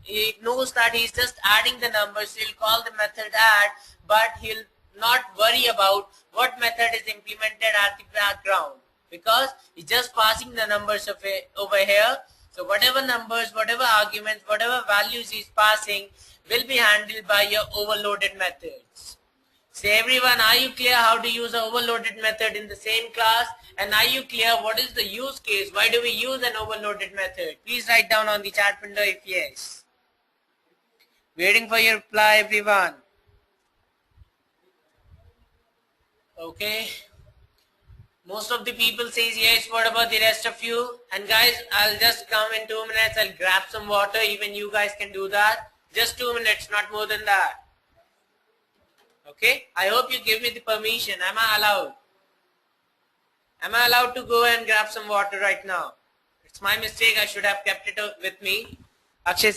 he knows that he's just adding the numbers. He'll call the method add, but he'll not worry about what method is implemented at the background, because he's just passing the numbers of it over here. So whatever numbers, whatever arguments, whatever values he's passing will be handled by your overloaded methods. So everyone, are you clear how to use an overloaded method in the same class? And are you clear what is the use case? Why do we use an overloaded method? Please write down on the chat window if yes. Waiting for your reply, everyone. Okay. Most of the people says yes. What about the rest of you? And guys, I'll just come in 2 minutes. I'll grab some water. Even you guys can do that. Just 2 minutes, not more than that. Okay. I hope you give me the permission. Am I allowed? Am I allowed to go and grab some water right now? It's my mistake. I should have kept it with me. Akshay,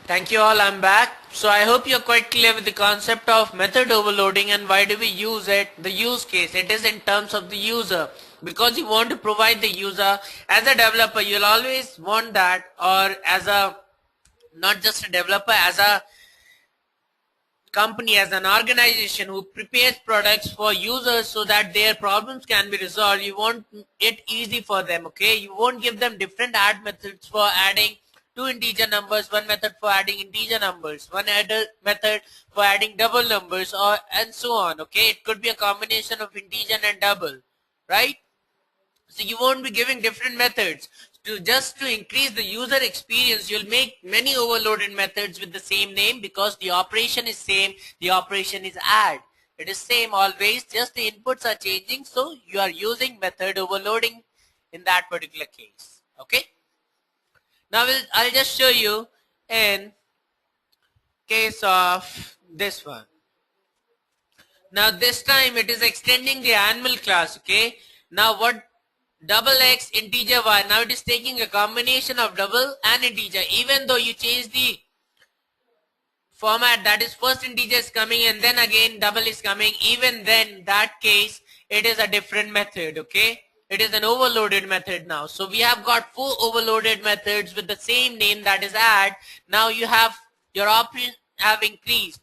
Thank you all, I'm back. So I hope you're quite clear with the concept of method overloading and why do we use it, the use case. It is in terms of the user. Because you want to provide the user, as a developer, you'll always want that, or as a, not just a developer, as a company, as an organization who prepares products for users so that their problems can be resolved, you want it easy for them, okay? You won't give them different add methods for adding two integer numbers, one method for adding integer numbers, one method for adding double numbers, or and so on, okay? It could be a combination of integer and double, right? So you won't be giving different methods. To increase the user experience, you'll make many overloaded methods with the same name because the operation is same, the operation is add. It is same always, just the inputs are changing, so you are using method overloading in that particular case. Okay. Now I'll just show you in case of this one. Now this time it is extending the animal class, okay. Now what double x integer y, now it is taking a combination of double and integer, even though you change the format, that is first integer is coming and then again double is coming, even then that case it is a different method, okay. It is an overloaded method now. So we have got 4 overloaded methods with the same name, that is add. Now you have your options have increased.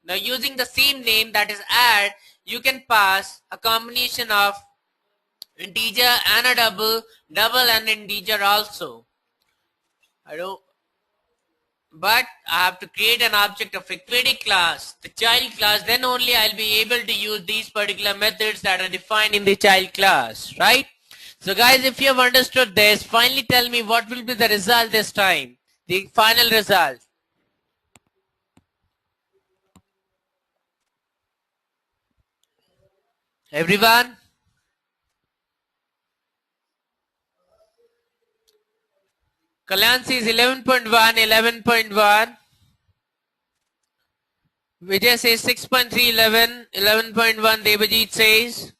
Now using the same name, that is add, you can pass a combination of integer and a double and integer also. But I have to create an object of equity class, the child class, then only I'll be able to use these particular methods that are defined in the child class, right? So guys, if you have understood this, finally tell me what will be the result this time, the final result. Everyone? Kalyan says 11.1, 11.1. Vijay says 6.3, 11, 11.1. Devajit says.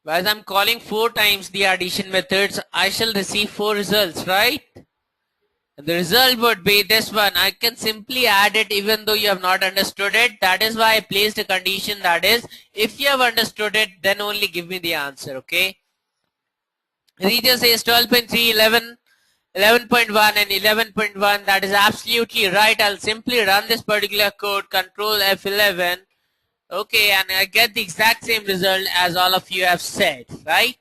As I'm calling 4 times the addition methods, I shall receive 4 results, right? And the result would be this one. I can simply add it even though you have not understood it. That is why I placed a condition, that is, if you have understood it, then only give me the answer, okay? Rija says 12.3, 11, 11.1 and 11.1. That is absolutely right. I'll simply run this particular code, Control F11. Okay, and I get the exact same result as all of you have said, right?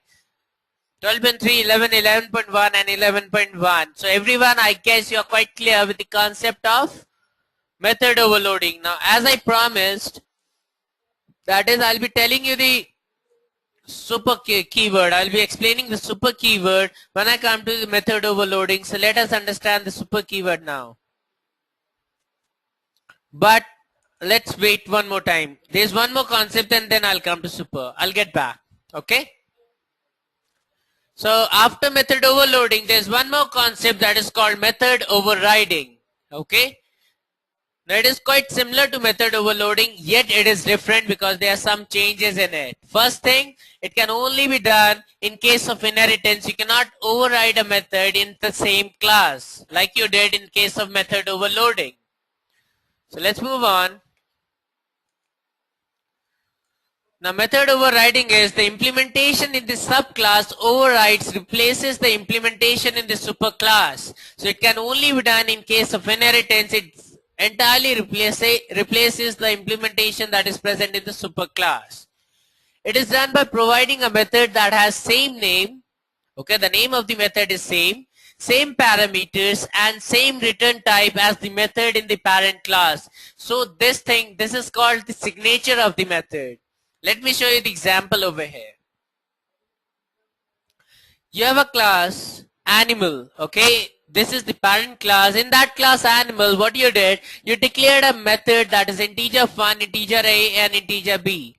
12.3, 11, 11.1 and 11.1. So everyone, I guess you are quite clear with the concept of method overloading. Now, as I promised, that is, I'll be telling you the super keyword. I'll be explaining the super keyword when I come to the method overloading. So let us understand the super keyword now. But let's wait one more time. There's one more concept and then I'll come to super. I'll get back. Okay. So after method overloading, there's one more concept that is called method overriding. Okay. Now it is quite similar to method overloading, yet it is different because there are some changes in it. First thing, it can only be done in case of inheritance. You cannot override a method in the same class like you did in case of method overloading. So let's move on. Now method overriding is the implementation in the subclass overrides replaces the implementation in the superclass. So it can only be done in case of inheritance. It entirely replaces the implementation that is present in the superclass. It is done by providing a method that has same name. Okay, the name of the method is same parameters and same return type as the method in the parent class. So this is called the signature of the method. Let me show you the example over here. You have a class animal, okay? This is the parent class. In that class animal, what you did, you declared a method that is integer fun, integer a and integer b.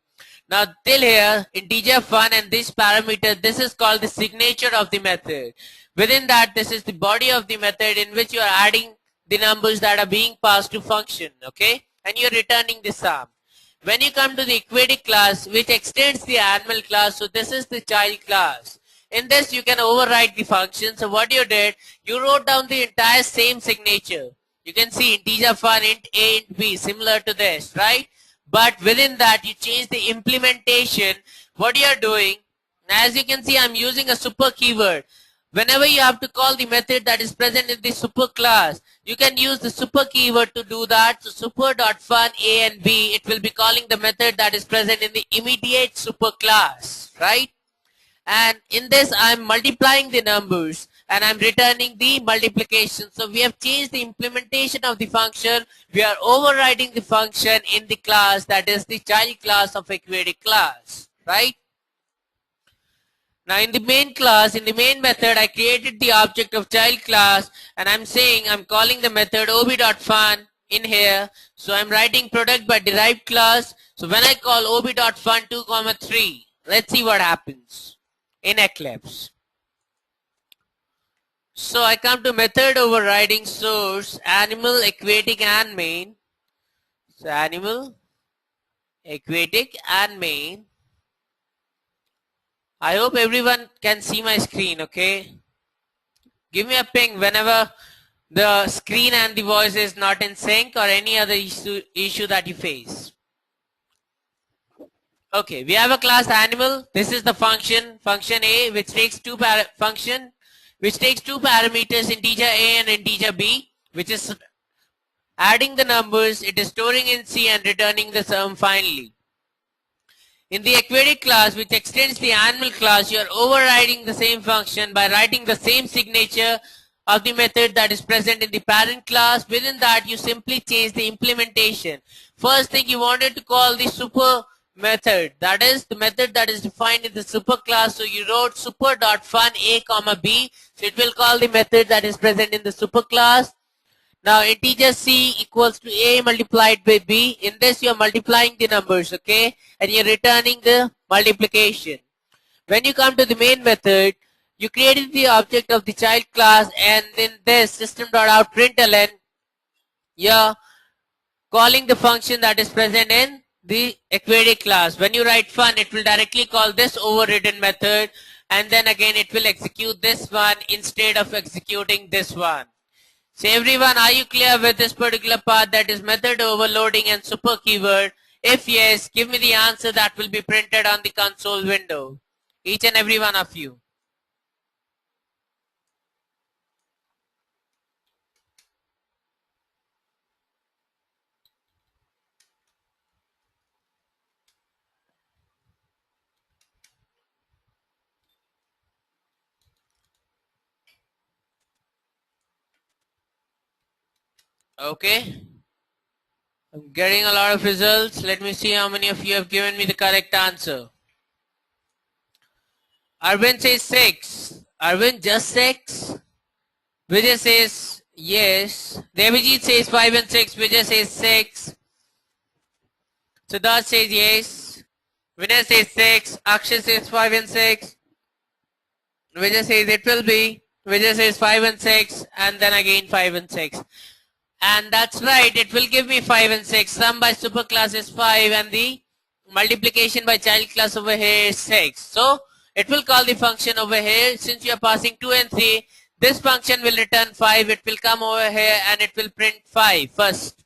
Now till here, integer fun and this parameter, this is called the signature of the method. Within that, this is the body of the method in which you are adding the numbers that are being passed to function, okay? And you're returning the sum. When you come to the equity class, which extends the animal class, so this is the child class. In this, you can override the function. So what you did, you wrote down the entire same signature. You can see integer fun, int a, int b, similar to this, right? But within that, you change the implementation. What you are doing, as you can see, I'm using a super keyword. Whenever you have to call the method that is present in the super class, you can use the super keyword to do that. So super.fun a and b, it will be calling the method that is present in the immediate super class, right? And in this, I'm multiplying the numbers and I'm returning the multiplication. So we have changed the implementation of the function. We are overriding the function in the class, that is the child class of a query class, right? Now in the main class, in the main method, I created the object of child class and I'm saying I'm calling the method ob.fun in here. So I'm writing product by derived class. So when I call ob.fun 2, 3, let's see what happens in Eclipse. So I come to method overriding source, animal, aquatic and main. So animal, aquatic and main. I hope everyone can see my screen, okay? Give me a ping whenever the screen and the voice is not in sync or any other issue that you face. Okay, we have a class animal. This is the function A, which takes two parameters, integer A and integer B, which is adding the numbers. It is storing in C and returning the sum finally. In the aquatic class, which extends the animal class, you are overriding the same function by writing the same signature of the method that is present in the parent class. Within that, you simply change the implementation. First thing, you wanted to call the super method, that is the method that is defined in the super class. So you wrote super.fun a, b. So it will call the method that is present in the super class. Now integer c equals to a multiplied by b. In this, you are multiplying the numbers, okay, and you're returning the multiplication. When you come to the main method, you created the object of the child class, and in this system.out.println, you're calling the function that is present in the aquatic class. When you write fun, it will directly call this overridden method, and then again it will execute this one instead of executing this one. So everyone, are you clear with this particular part, that is method overloading and super keyword? If yes, give me the answer that will be printed on the console window. Each and every one of you. Okay. I'm getting a lot of results. Let me see how many of you have given me the correct answer. Arvind says 6. Arvind, just 6? Vijay says yes. Devajit says 5 and 6. Vijay says 6. Siddharth says yes. Vinay says 6. Akshay says 5 and 6. Vijay says it will be. Vijay says 5 and 6. And then again 5 and 6. And that's right, it will give me 5 and 6. Sum by superclass is 5 and the multiplication by child class over here is 6. So it will call the function over here. Since you are passing 2 and 3, this function will return 5. It will come over here and it will print 5 first.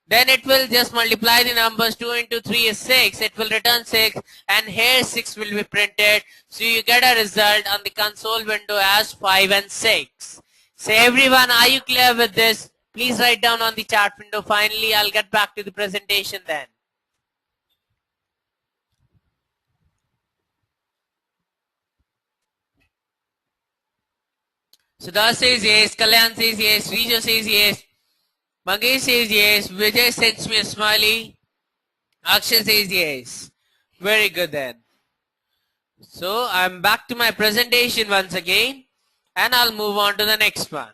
Then it will just multiply the numbers. 2 into 3 is 6. It will return 6 and here 6 will be printed. So you get a result on the console window as 5 and 6. So everyone, are you clear with this? Please write down on the chat window. Finally, I'll get back to the presentation then. Siddharth says yes, Kalyan says yes, Rijo says yes, Mangesh says yes, Vijay sends me a smiley, Akshay says yes. Very good then. So I'm back to my presentation once again and I'll move on to the next one.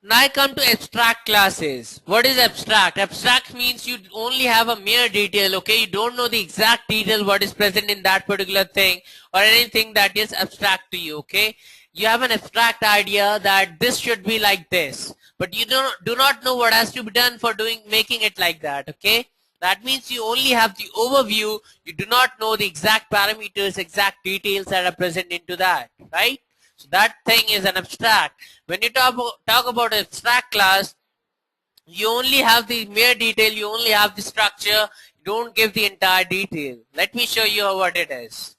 Now I come to abstract classes. What is abstract? Abstract means you only have a mere detail, okay? You don't know the exact detail what is present in that particular thing or anything that is abstract to you, okay? You have an abstract idea that this should be like this, but you do not know what has to be done for making it like that, okay? That means you only have the overview. You do not know the exact parameters, exact details that are present into that, right? So that thing is an abstract. When you talk about abstract class, you only have the mere detail, you only have the structure, you don't give the entire detail. Let me show you what it is.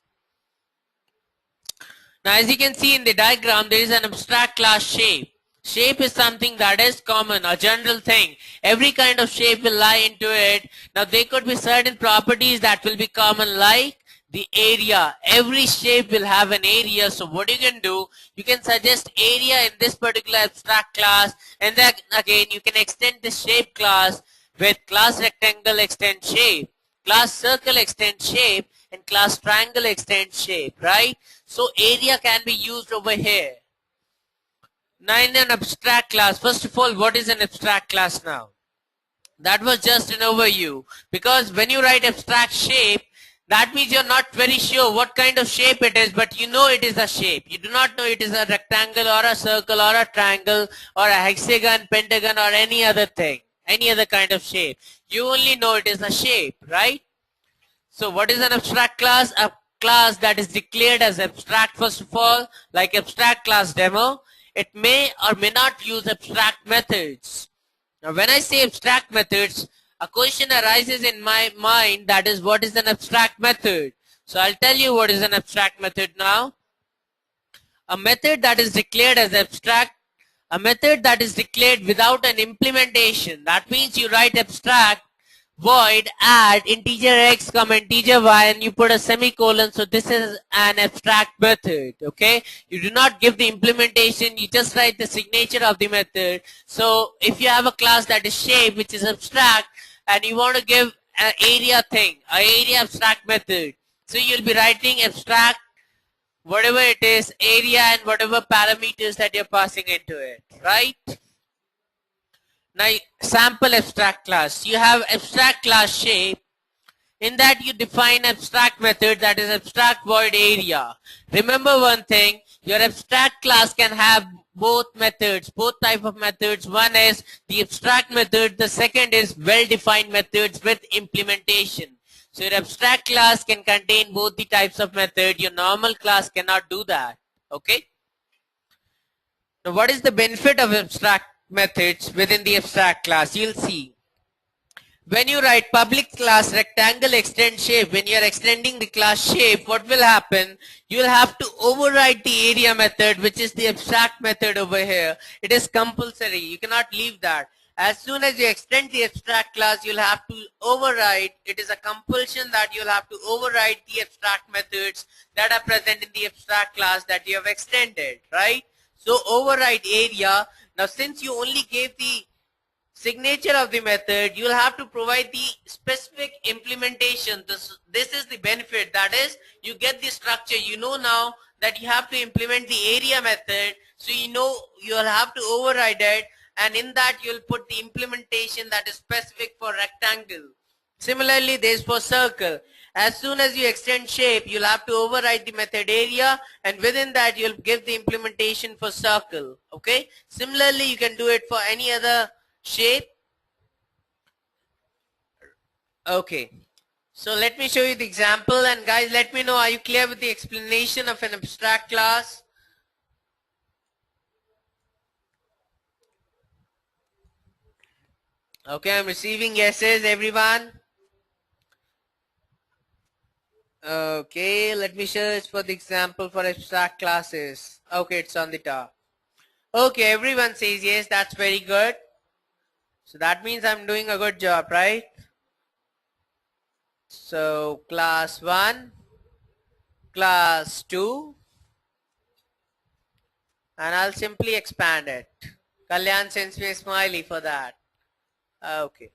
Now as you can see in the diagram, there is an abstract class shape. Shape is something that is common, a general thing. Every kind of shape will lie into it. Now there could be certain properties that will be common, like the area. Every shape will have an area. So what you can do, you can suggest area in this particular abstract class, and then again you can extend the shape class with class rectangle extend shape, class circle extend shape, and class triangle extend shape, right? So area can be used over here. Now in an abstract class, first of all, what is an abstract class now? That was just an overview, because when you write abstract shape, that means you're not very sure what kind of shape it is, but you know it is a shape. You do not know it is a rectangle or a circle or a triangle or a hexagon, pentagon, or any other thing, any other kind of shape. You only know it is a shape, right? So what is an abstract class? A class that is declared as abstract, first of all, like abstract class demo. It may or may not use abstract methods. Now when I say abstract methods, a question arises in my mind, that is, what is an abstract method? So I'll tell you what is an abstract method now. A method that is declared as abstract, a method that is declared without an implementation. That means you write abstract void add integer x comma integer y and you put a semicolon. So this is an abstract method. Okay, you do not give the implementation, you just write the signature of the method. So if you have a class that is shape, which is abstract, and you want to give an area thing, an area abstract method, so you'll be writing abstract whatever it is, area, and whatever parameters that you're passing into it, right? Now sample abstract class, you have abstract class shape. In that you define abstract method, that is abstract void area. Remember one thing, your abstract class can have both methods, both type of methods. One is the abstract method, the second is well-defined methods with implementation. So your abstract class can contain both the types of method. Your normal class cannot do that. Okay. Now what is the benefit of abstract methods within the abstract class? You'll see. When you write public class rectangle extend shape, when you are extending the class shape, what will happen? You will have to override the area method, which is the abstract method over here. It is compulsory. You cannot leave that. As soon as you extend the abstract class, you'll have to override. It is a compulsion that you'll have to override the abstract methods that are present in the abstract class that you have extended, right? So override area. Now since you only gave the signature of the method, you will have to provide the specific implementation. This is the benefit, that is, you get the structure. You know now that you have to implement the area method, so you know you will have to override it, and in that you will put the implementation that is specific for rectangle. Similarly, this for circle. As soon as you extend shape, you'll have to override the method area, and within that you'll give the implementation for circle. Okay. Similarly, you can do it for any other shape. Okay, so let me show you the example, and guys, let me know, are you clear with the explanation of an abstract class? Okay, I'm receiving yeses, everyone. Okay, let me search for the example for abstract classes. Okay, it's on the top. Okay, everyone says yes, that's very good. So that means I'm doing a good job, right? So class 1, class 2, and I'll simply expand it. Kalyan sends me a smiley for that. Okay.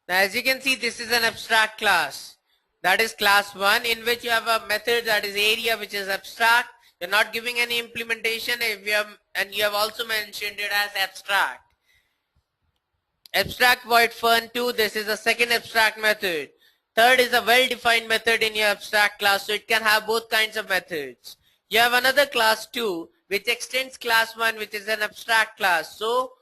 Now as you can see, this is an abstract class. That is class 1, in which you have a method that is area, which is abstract. You're not giving any implementation, and you have also mentioned it as abstract. Abstract void fun2, this is a second abstract method. Third is a well-defined method in your abstract class, so it can have both kinds of methods. You have another class 2, which extends class 1, which is an abstract class. So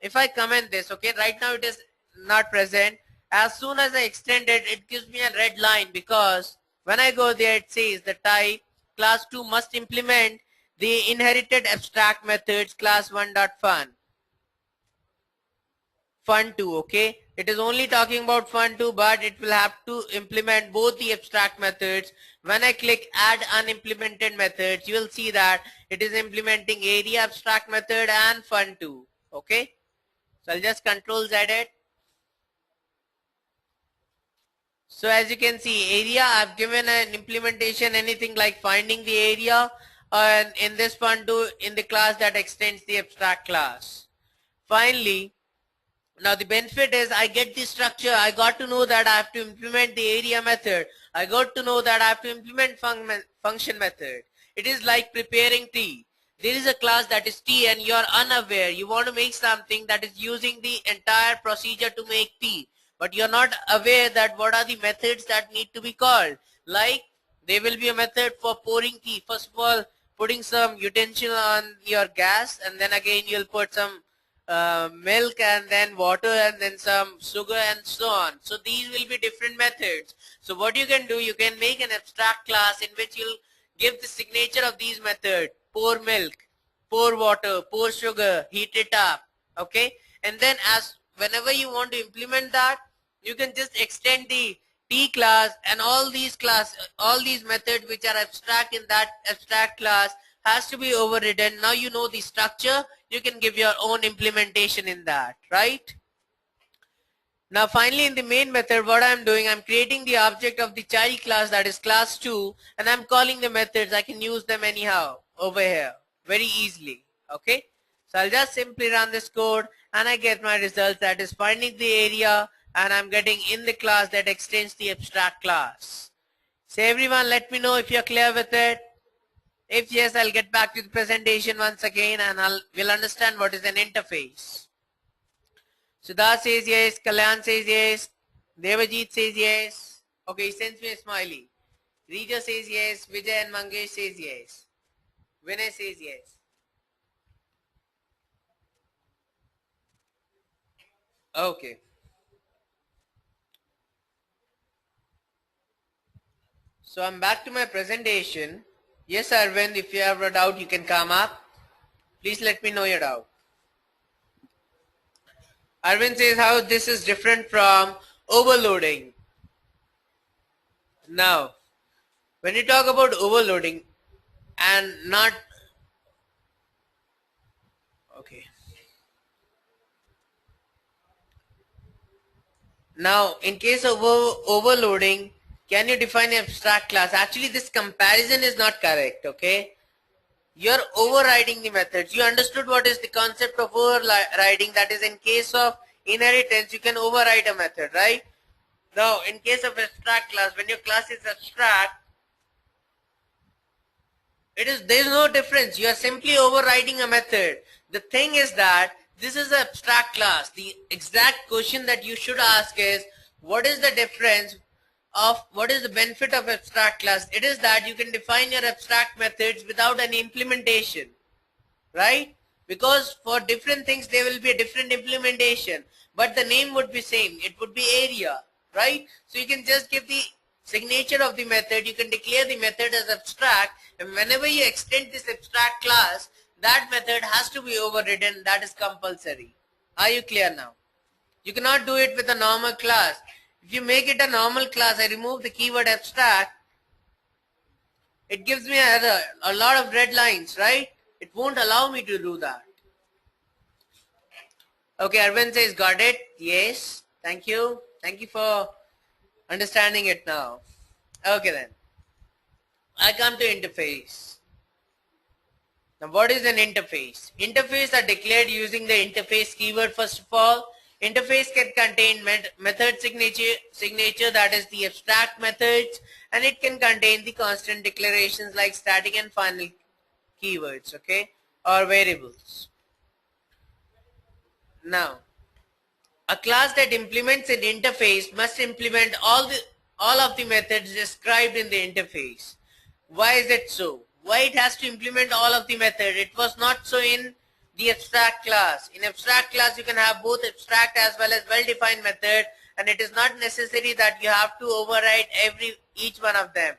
if I comment this, okay, right now it is not present. As soon as I extend it, it gives me a red line, because when I go there, it says the type class 2 must implement the inherited abstract methods class 1.fun. Fun2, okay? It is only talking about fun2, but it will have to implement both the abstract methods. When I click add unimplemented methods, you will see that it is implementing area abstract method and fun2, okay? So I'll just control Z it. So as you can see, area, I've given an implementation, anything like finding the area, and in this fun2 in the class that extends the abstract class. Finally, now the benefit is I get the structure. I got to know that I have to implement the area method. I got to know that I have to implement function method. It is like preparing tea. There is a class that is tea and you are unaware. You want to make something that is using the entire procedure to make tea. But you are not aware that what are the methods that need to be called. Like there will be a method for pouring tea. First of all, putting some utensil on your gas, and then again you'll put some milk and then water and then some sugar and so on. So these will be different methods. So what you can do, you can make an abstract class in which you'll give the signature of these methods. Pour milk, pour water, pour sugar, heat it up, okay? And then as whenever you want to implement that, you can just extend the T class, and all these methods which are abstract in that abstract class has to be overridden. Now you know the structure, you can give your own implementation in that, right? Now finally in the main method, what I'm doing, I'm creating the object of the child class, that is class 2, and I'm calling the methods. I can use them anyhow over here very easily, okay? So I'll just simply run this code and I get my results, that is finding the area, and I'm getting in the class that extends the abstract class. So everyone, let me know if you're clear with it. If yes, I'll get back to the presentation once again and we'll understand what is an interface. Sudha says yes, Kalyan says yes, Devajit says yes. Okay, he sends me a smiley. Rija says yes, Vijay and Mangesh says yes. Vinay says yes. Okay. So I'm back to my presentation. Yes, Arvind, if you have a doubt, you can come up. Please let me know your doubt. Arvind says how this is different from overloading. Now, when you talk about overloading and not, okay. Now, in case of overloading, can you define an abstract class? Actually, this comparison is not correct, okay? You're overriding the methods. You understood what is the concept of overriding, that is in case of inheritance, you can override a method, right? Now, in case of abstract class, when your class is abstract, there is no difference. You are simply overriding a method. The thing is that this is an abstract class. The exact question that you should ask is, what is the difference of, what is the benefit of abstract class? It is that you can define your abstract methods without any implementation, right? Because for different things there will be a different implementation, but the name would be same. It would be area, right? So you can just give the signature of the method, you can declare the method as abstract, and whenever you extend this abstract class, that method has to be overridden. That is compulsory. Are you clear now? You cannot do it with a normal class. If you make it a normal class, I remove the keyword abstract, it gives me an error, a lot of red lines, right? It won't allow me to do that. Okay, Arvind says, got it. Yes, thank you. Thank you for understanding it now. Okay then. I come to interface. Now what is an interface? Interface are declared using the interface keyword first of all. Interface can contain method signature, that is the abstract methods, and it can contain the constant declarations like static and final keywords, okay, or variables. Now, a class that implements an interface must implement all of the methods described in the interface. Why is it so? Why it has to implement all of the method? It was not so in the abstract class. In abstract class, you can have both abstract as well as well-defined method, and it is not necessary that you have to override each one of them.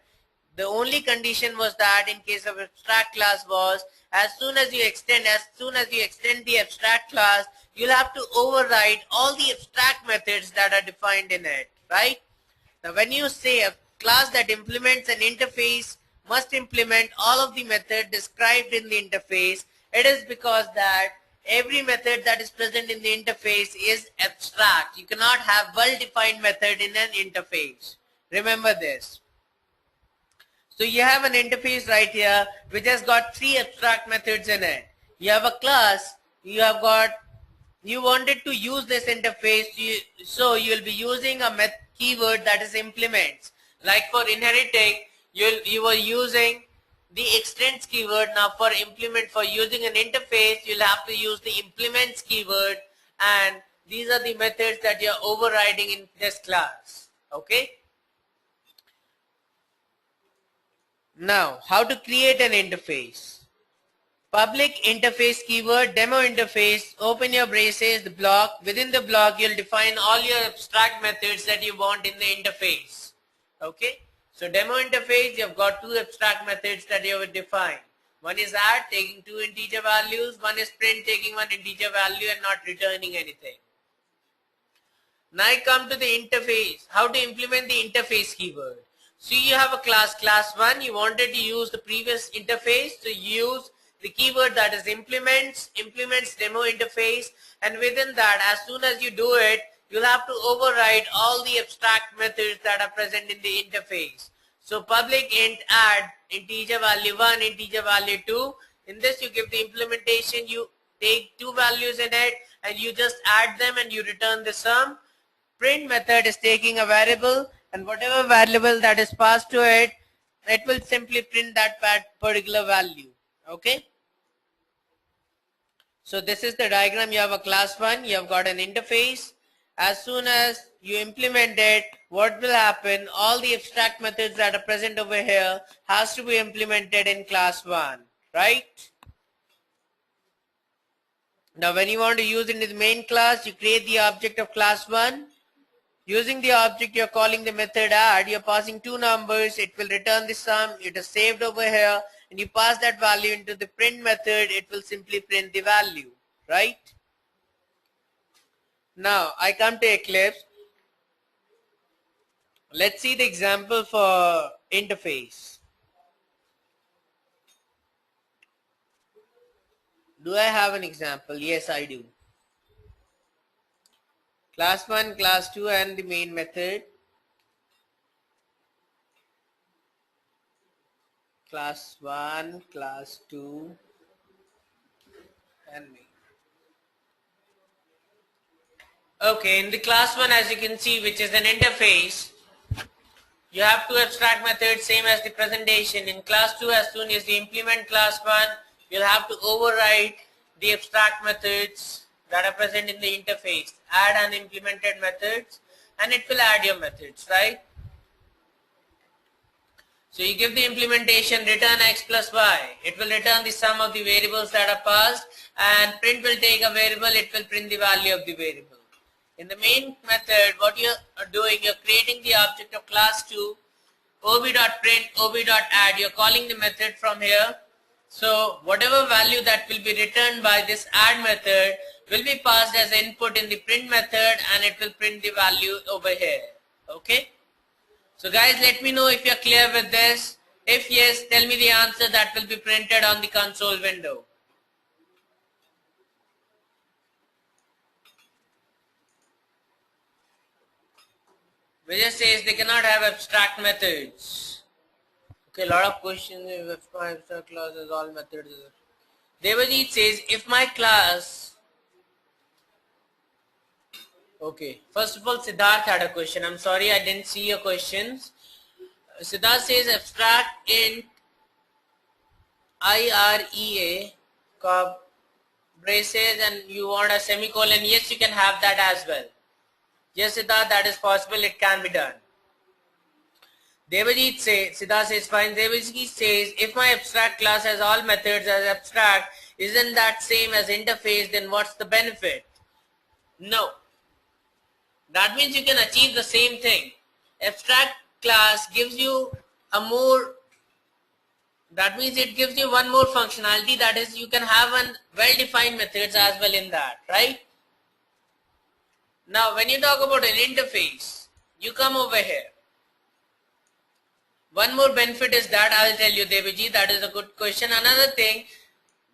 The only condition was that in case of abstract class was as soon as you extend the abstract class, you'll have to override all the abstract methods that are defined in it, right? Now when you say a class that implements an interface must implement all of the method described in the interface, it is because that every method that is present in the interface is abstract. You cannot have well-defined method in an interface. Remember this. So you have an interface right here which has got 3 abstract methods in it. You have a class, you wanted to use this interface, so you will be using a keyword that is implements. Like for inheriting, you were using the extends keyword. Now for implement, for using an interface, you'll have to use the implements keyword, and these are the methods that you're overriding in this class. Okay. Now, how to create an interface? Public interface keyword, demo interface, open your braces, the block. Within the block, you'll define all your abstract methods that you want in the interface. Okay. So demo interface, you've got 2 abstract methods that you will define. One is add, taking 2 integer values. One is print, taking 1 integer value and not returning anything. Now I come to the interface. How to implement the interface keyword. So you have a class 1, you wanted to use the previous interface, so you use the keyword that is implements demo interface, and within that, as soon as you do it, you'll have to override all the abstract methods that are present in the interface. So public int add integer value 1, integer value 2. In this you give the implementation, you take 2 values in it and you just add them and you return the sum. Print method is taking a variable, and whatever variable that is passed to it, it will simply print that particular value. Okay. So this is the diagram. You have a class 1, you have got an interface. As soon as you implement it, what will happen? All the abstract methods that are present over here has to be implemented in class 1, right? Now when you want to use it in the main class, you create the object of class 1. Using the object, you're calling the method add, you're passing 2 numbers, it will return the sum, it is saved over here, and you pass that value into the print method, it will simply print the value, right? Now, I come to Eclipse. Let's see the example for interface. Do I have an example? Yes, I do. Class 1, class 2 and the main method. Class 1, class 2 and main. Okay, in the class 1, as you can see, which is an interface, you have 2 abstract methods, same as the presentation. In class 2, as soon as you implement class 1, you'll have to override the abstract methods that are present in the interface, add unimplemented methods, and it will add your methods, right? So you give the implementation return x plus y. It will return the sum of the variables that are passed, and print will take a variable, it will print the value of the variable. In the main method, what you are doing, you're creating the object of class 2, ob.print, ob.add, you're calling the method from here. So whatever value that will be returned by this add method will be passed as input in the print method, and it will print the value over here. Okay. So guys, let me know if you're clear with this. If yes, tell me the answer that will be printed on the console window. Vijay says they cannot have abstract methods. Okay, a lot of questions. If my abstract class has all methods. Devajit says if my class. Okay, first of all, Siddharth had a question. I'm sorry I didn't see your questions. Siddharth says abstract int IREA braces and you want a semicolon. Yes, you can have that as well. Yes, Siddharth, that is possible. It can be done. Devajit says, Siddharth says fine. Devajit says if my abstract class has all methods as abstract, isn't that same as interface, then what's the benefit? No. That means you can achieve the same thing. Abstract class gives you a more, that means it gives you one more functionality, that is you can have an well-defined methods as well in that, right? Now when you talk about an interface, you come over here. One more benefit is that I'll tell you, Devji, that is a good question. Another thing,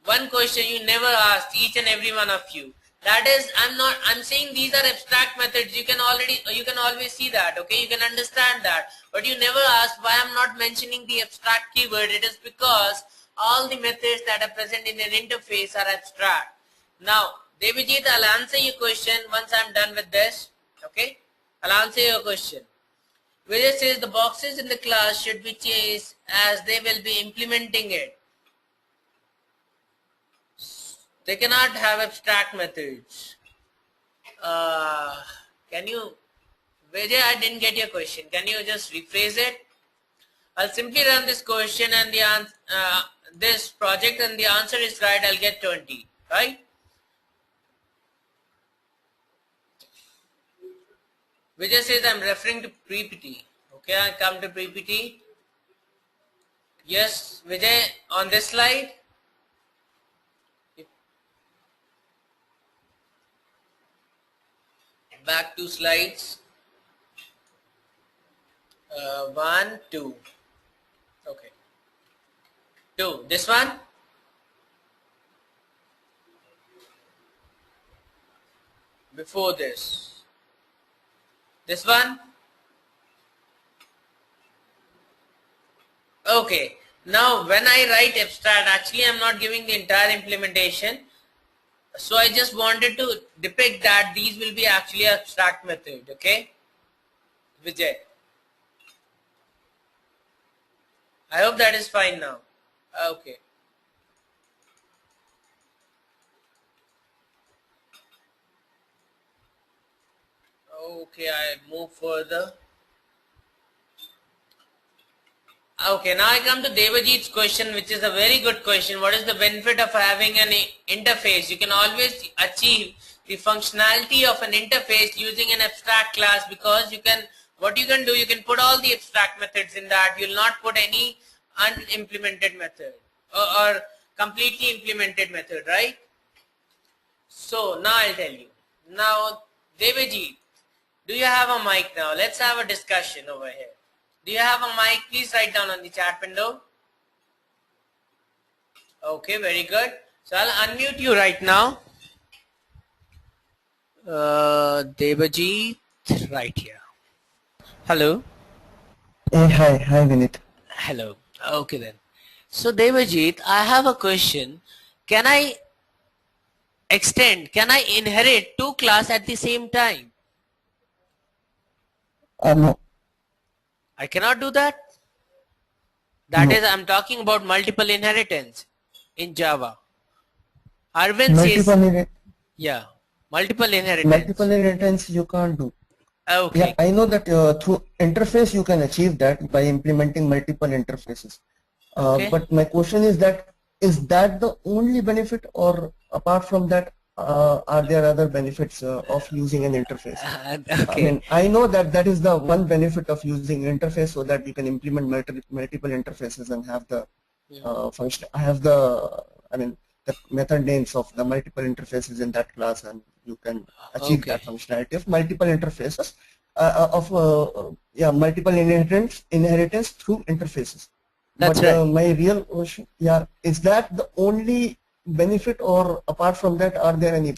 one question you never asked, each and every one of you. That is, I'm saying these are abstract methods. You can always see that, okay? You can understand that. But you never asked why I'm not mentioning the abstract keyword. It is because all the methods that are present in an interface are abstract. Now, Devjit, I'll answer your question once I'm done with this, okay? I'll answer your question. Vijay says the boxes in the class should be changed as they will be implementing it. They cannot have abstract methods. Can you, Vijay, I didn't get your question. Can you just rephrase it? I'll simply run this question and the this project, and the answer is right, I'll get 20, right? Vijay says I'm referring to PPT. Okay, I come to PPT. Yes, Vijay, on this slide. Back to slides. 1, 2. Okay. 2. This one. Before this. This one. Okay. Now when I write abstract, actually I'm not giving the entire implementation. So I just wanted to depict that these will be actually abstract method, okay? Vijay. I hope that is fine now. Okay. Okay, I move further. Okay, now I come to Devajit's question, which is a very good question. What is the benefit of having an interface? You can always achieve the functionality of an interface using an abstract class, because you can, what you can do, you can put all the abstract methods in that. You will not put any unimplemented method or completely implemented method, right? So now I'll tell you. Now, Devajit, do you have a mic now? Let's have a discussion over here. Do you have a mic? Please write down on the chat window. Okay, very good. So I'll unmute you right now. Devajit, right here. Hello. Hi, Vinit. Hello. Okay then. So Devajit, I have a question. Can I inherit two classes at the same time? No. I cannot do that. That No. is, I'm talking about multiple inheritance in Java. Arvind says, yeah, multiple inheritance. Multiple inheritance you can't do. Okay. Yeah, I know that through interface you can achieve that by implementing multiple interfaces. Okay. But my question is that the only benefit, or apart from that, are there other benefits of using an interface? Okay. I mean, I know that is the one benefit of using interface, so that you can implement multiple interfaces and have the function. I have the method names of the multiple interfaces in that class, and you can achieve that functionality of multiple interfaces multiple inheritance through interfaces. That's but right. My real question, is that the only benefit, or apart from that, are there any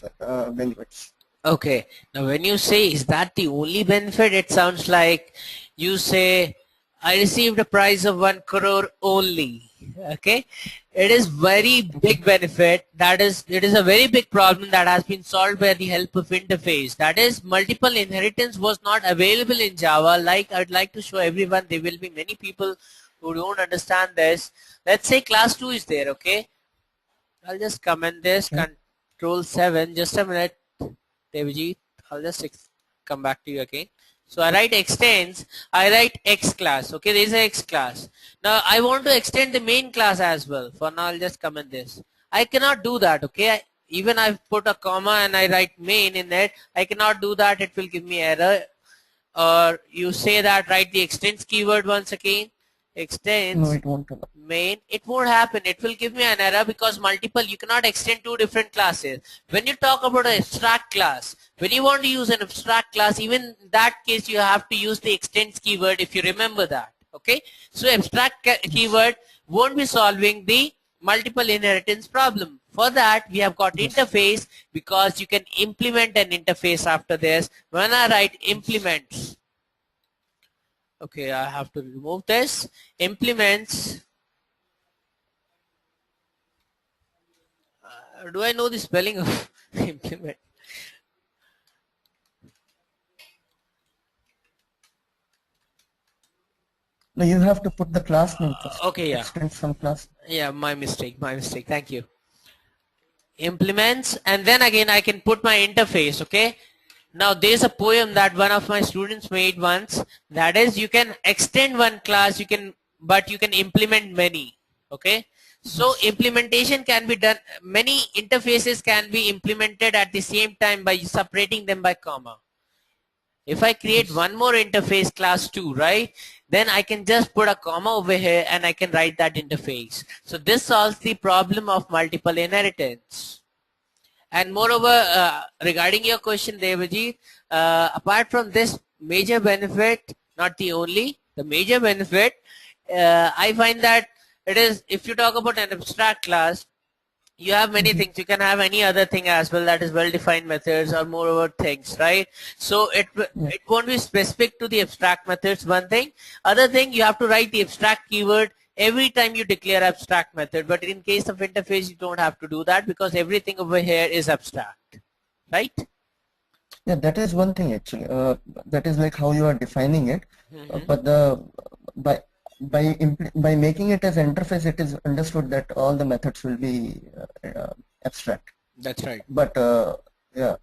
benefits? Okay. Now, when you say, is that the only benefit, it sounds like you say, I received a prize of 1 crore only. Okay. It is very big benefit. It is a very big problem that has been solved by the help of interface. That is, multiple inheritance was not available in Java. Like, I'd like to show everyone, there will be many people who don't understand this. Let's say class 2 is there, okay? I'll just comment this, Control 7, just a minute, Devjit. I'll just come back to you again. So I write extends, I write X class, okay, there is a X class. Now I want to extend the main class as well. For now I'll just comment this. I cannot do that, okay? Even I've put a comma and I write main in it, I cannot do that, it will give me error. Or you say that write the extends keyword once again, No, extends it won't allow. main, it won't happen, it will give me an error because multiple, you cannot extend two different classes. When you talk about an abstract class, when you want to use an abstract class, even in that case you have to use the extends keyword, if you remember that, okay? So abstract keyword won't be solving the multiple inheritance problem. For that we have got Yes. interface, because you can implement an interface after this. When I write implements, okay, I have to remove this, implements, do I know the spelling of implement? No, you have to put the class name first. Okay, yeah. Extend some class. Yeah, my mistake, thank you. Implements, and then again I can put my interface, okay? Now there's a poem that one of my students made once, that is, you can extend one class, but you can implement many, okay? So implementation can be done, many interfaces can be implemented at the same time by separating them by comma. If I create one more interface class 2, right, then I can just put a comma over here and I can write that interface. So this solves the problem of multiple inheritance. And moreover, regarding your question, Devajit, apart from this major benefit, not the only, the major benefit, I find that it is, if you talk about an abstract class, you have many things. You can have any other thing as well, that is well-defined methods or moreover things, right? So it won't be specific to the abstract methods, one thing. Other thing, you have to write the abstract keyword every time you declare abstract method. But in case of interface, you don't have to do that because everything over here is abstract, right? Yeah, that is one thing actually. That is like how you are defining it. But by making it as interface, it is understood that all the methods will be abstract. That's right. But yeah,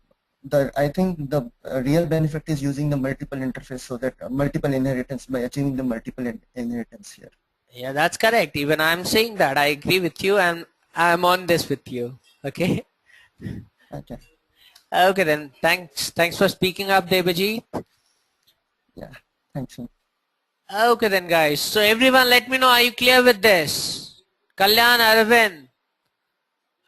I think the real benefit is using the multiple interface, so that multiple inheritance, by achieving the multiple inheritance here. Yeah, that's correct. Even I'm saying that. I agree with you, and I'm on this with you. Okay. Okay. Okay then. Thanks for speaking up, Devajit. Yeah. Thanks. Okay then, guys. So everyone, let me know, are you clear with this? Kalyan,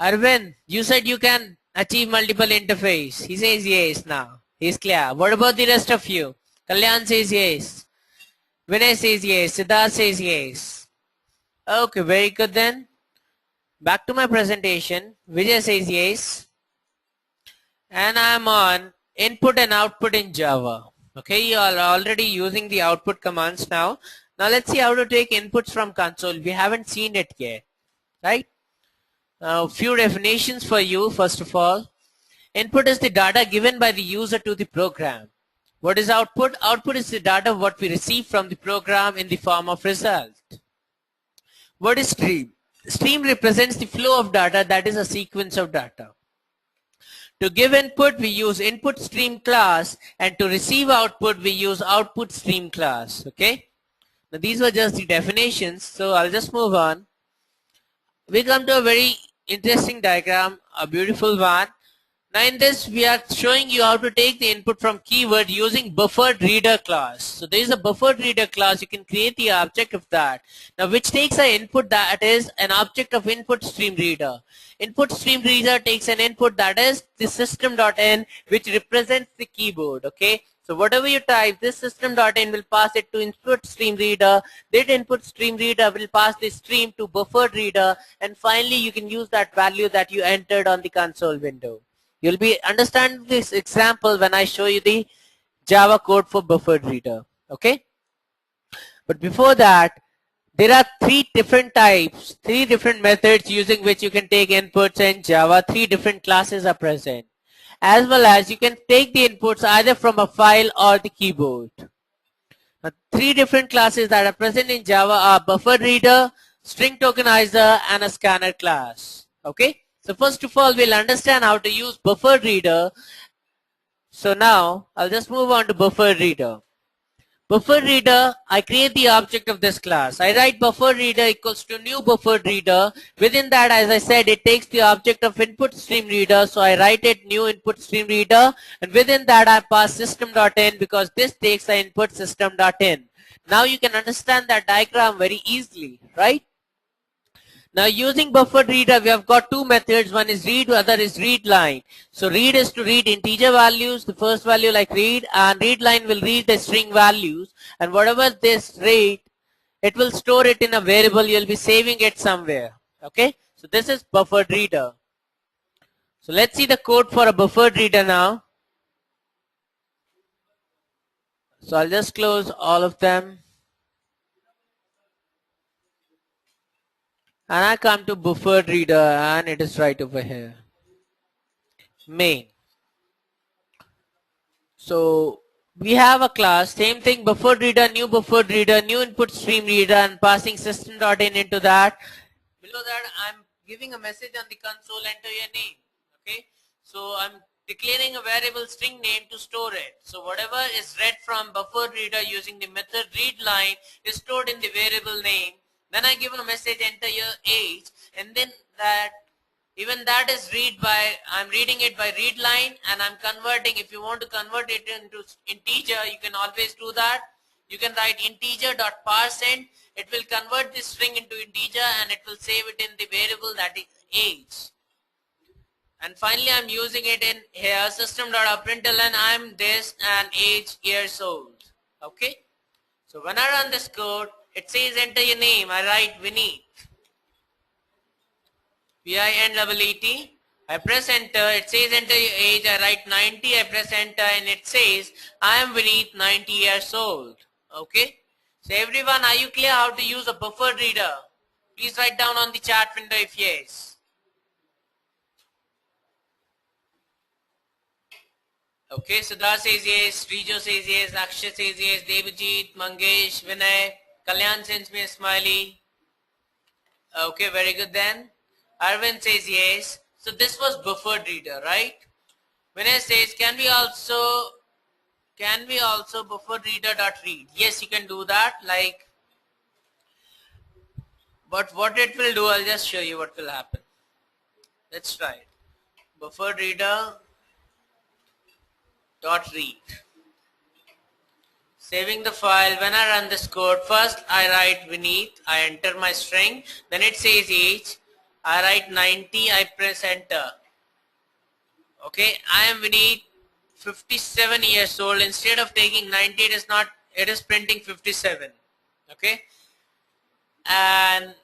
Arvind, you said you can achieve multiple interface. He says yes now. He's clear. What about the rest of you? Kalyan says yes. Vinay says yes. Siddharth says yes. Okay, very good then. Back to my presentation. Vijay says yes. And I'm on input and output in Java. Okay, you are already using the output commands now. Now let's see how to take inputs from console. We haven't seen it yet, right? Now, few definitions for you. First of all, input is the data given by the user to the program. What is output? Output is the data what we receive from the program in the form of result. What is stream? Stream represents the flow of data, that is a sequence of data. To give input, we use input stream class, and to receive output, we use output stream class. Okay. Now these were just the definitions, so I'll just move on. We come to a very interesting diagram, a beautiful one. Now in this, we are showing you how to take the input from keyword using buffered reader class. So there is a buffered reader class. You can create the object of that. Now which takes an input that is an object of input stream reader. Input stream reader takes an input that is the system.in, which represents the keyboard. Okay. So whatever you type, this system.in will pass it to input stream reader. That input stream reader will pass the stream to buffered reader. And finally, you can use that value that you entered on the console window. You'll be understanding this example when I show you the Java code for buffered reader. Okay. But before that, there are three different types, three different methods using which you can take inputs in Java. Three different classes are present. As well as you can take the inputs either from a file or the keyboard. Now, three different classes that are present in Java are buffered reader, string tokenizer, and a scanner class. Okay. So first of all, we'll understand how to use buffered reader. So now I'll just move on to buffered reader. Buffer reader, I create the object of this class. I write buffer reader equals to new buffer reader. Within that, as I said, it takes the object of input stream reader. So I write it new input stream reader. And within that, I pass system.in because this takes the input system.in. Now you can understand that diagram very easily, right? Now using buffer reader, we have got two methods. One is read, other is read line. So read is to read integer values, the first value like read, and read line will read the string values. And whatever this read, it will store it in a variable. You'll be saving it somewhere. Okay. So this is buffered reader. So let's see the code for a buffered reader now. So I'll just close all of them. And I come to buffered reader and it is right over here. Main. So we have a class, same thing, buffered reader, new input stream reader, and passing system.in into that. Below that, I'm giving a message on the console, enter your name. Okay. So I'm declaring a variable string name to store it. So whatever is read from buffered reader using the method read line is stored in the variable name. Then I give a message, enter your age, and then that even that is I'm reading it by read line and I'm converting. If you want to convert it into integer, you can always do that. You can write integer.parseInt. It will convert this string into integer and it will save it in the variable that is age. And finally, I'm using it in here, system.println, I'm this and age years old. Okay. So when I run this code, it says enter your name. I write Vineet. VINEET. I press enter. It says enter your age. I write 90. I press enter and it says I am Vineet, 90 years old. Okay. So everyone, are you clear how to use a buffer reader? Please write down on the chat window if yes. Okay, Siddharth says yes, Rijo says yes, Akshay says yes, Devajit, Mangesh, Vinay, Kalyan sends me a smiley. Okay, very good then. Arvind says yes. So this was buffered reader, right? Vinay says, can we also buffer reader dot read? Yes, you can do that. Like, but what it will do, I'll just show you what will happen. Let's try it. Buffer reader dot read. Saving the file. When I run this code, first I write Vineet, I enter my string, then it says age, I write 90, I press enter. Okay, I am Vineet, 57 years old. Instead of taking 90, it is printing 57. Okay, and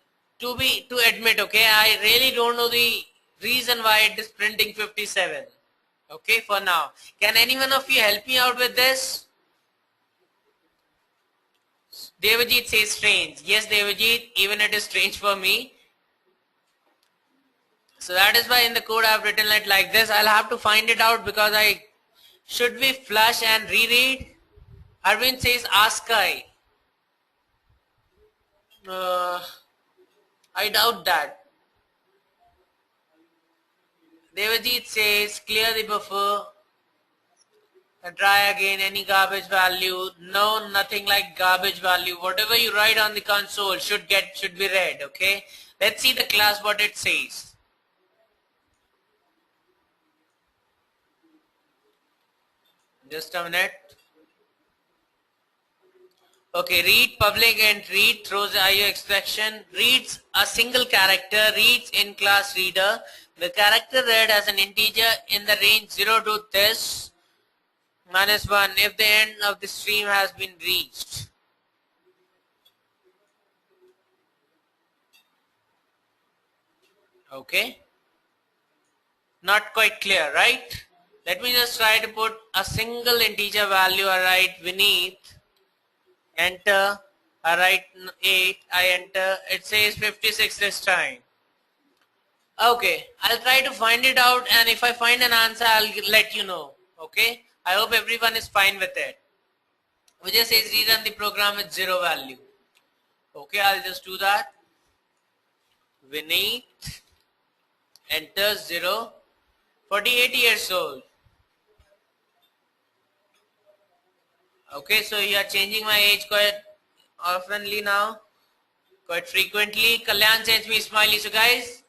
to admit, okay, I really don't know the reason why it is printing 57. Okay, for now, can any one of you help me out with this? Devajit says strange. Yes, Devajit, even it is strange for me. So that is why in the code I have written it like this. I'll have to find it out because should we flush and reread? Arvind says ask I. I doubt that. Devajit says clear the buffer. Try again, any garbage value. No, nothing like garbage value. Whatever you write on the console should be read. Okay. Let's see the class what it says. Just a minute. Okay, read public and read throws IO expression. Reads a single character. Reads in class reader. The character read as an integer in the range 0 to this. -1 if the end of the stream has been reached. Okay. Not quite clear, right? Let me just try to put a single integer value. I write Vineet. Enter. I write 8. I enter. It says 56 this time. Okay. I'll try to find it out and if I find an answer, I'll let you know. Okay. I hope everyone is fine with it. Vijay says rerun the program with 0 value. Okay, I'll just do that. Vineet, enter 0, 48 years old. Okay, so you are changing my age quite oftenly now, quite frequently. Kalyan sends me smiley. So guys,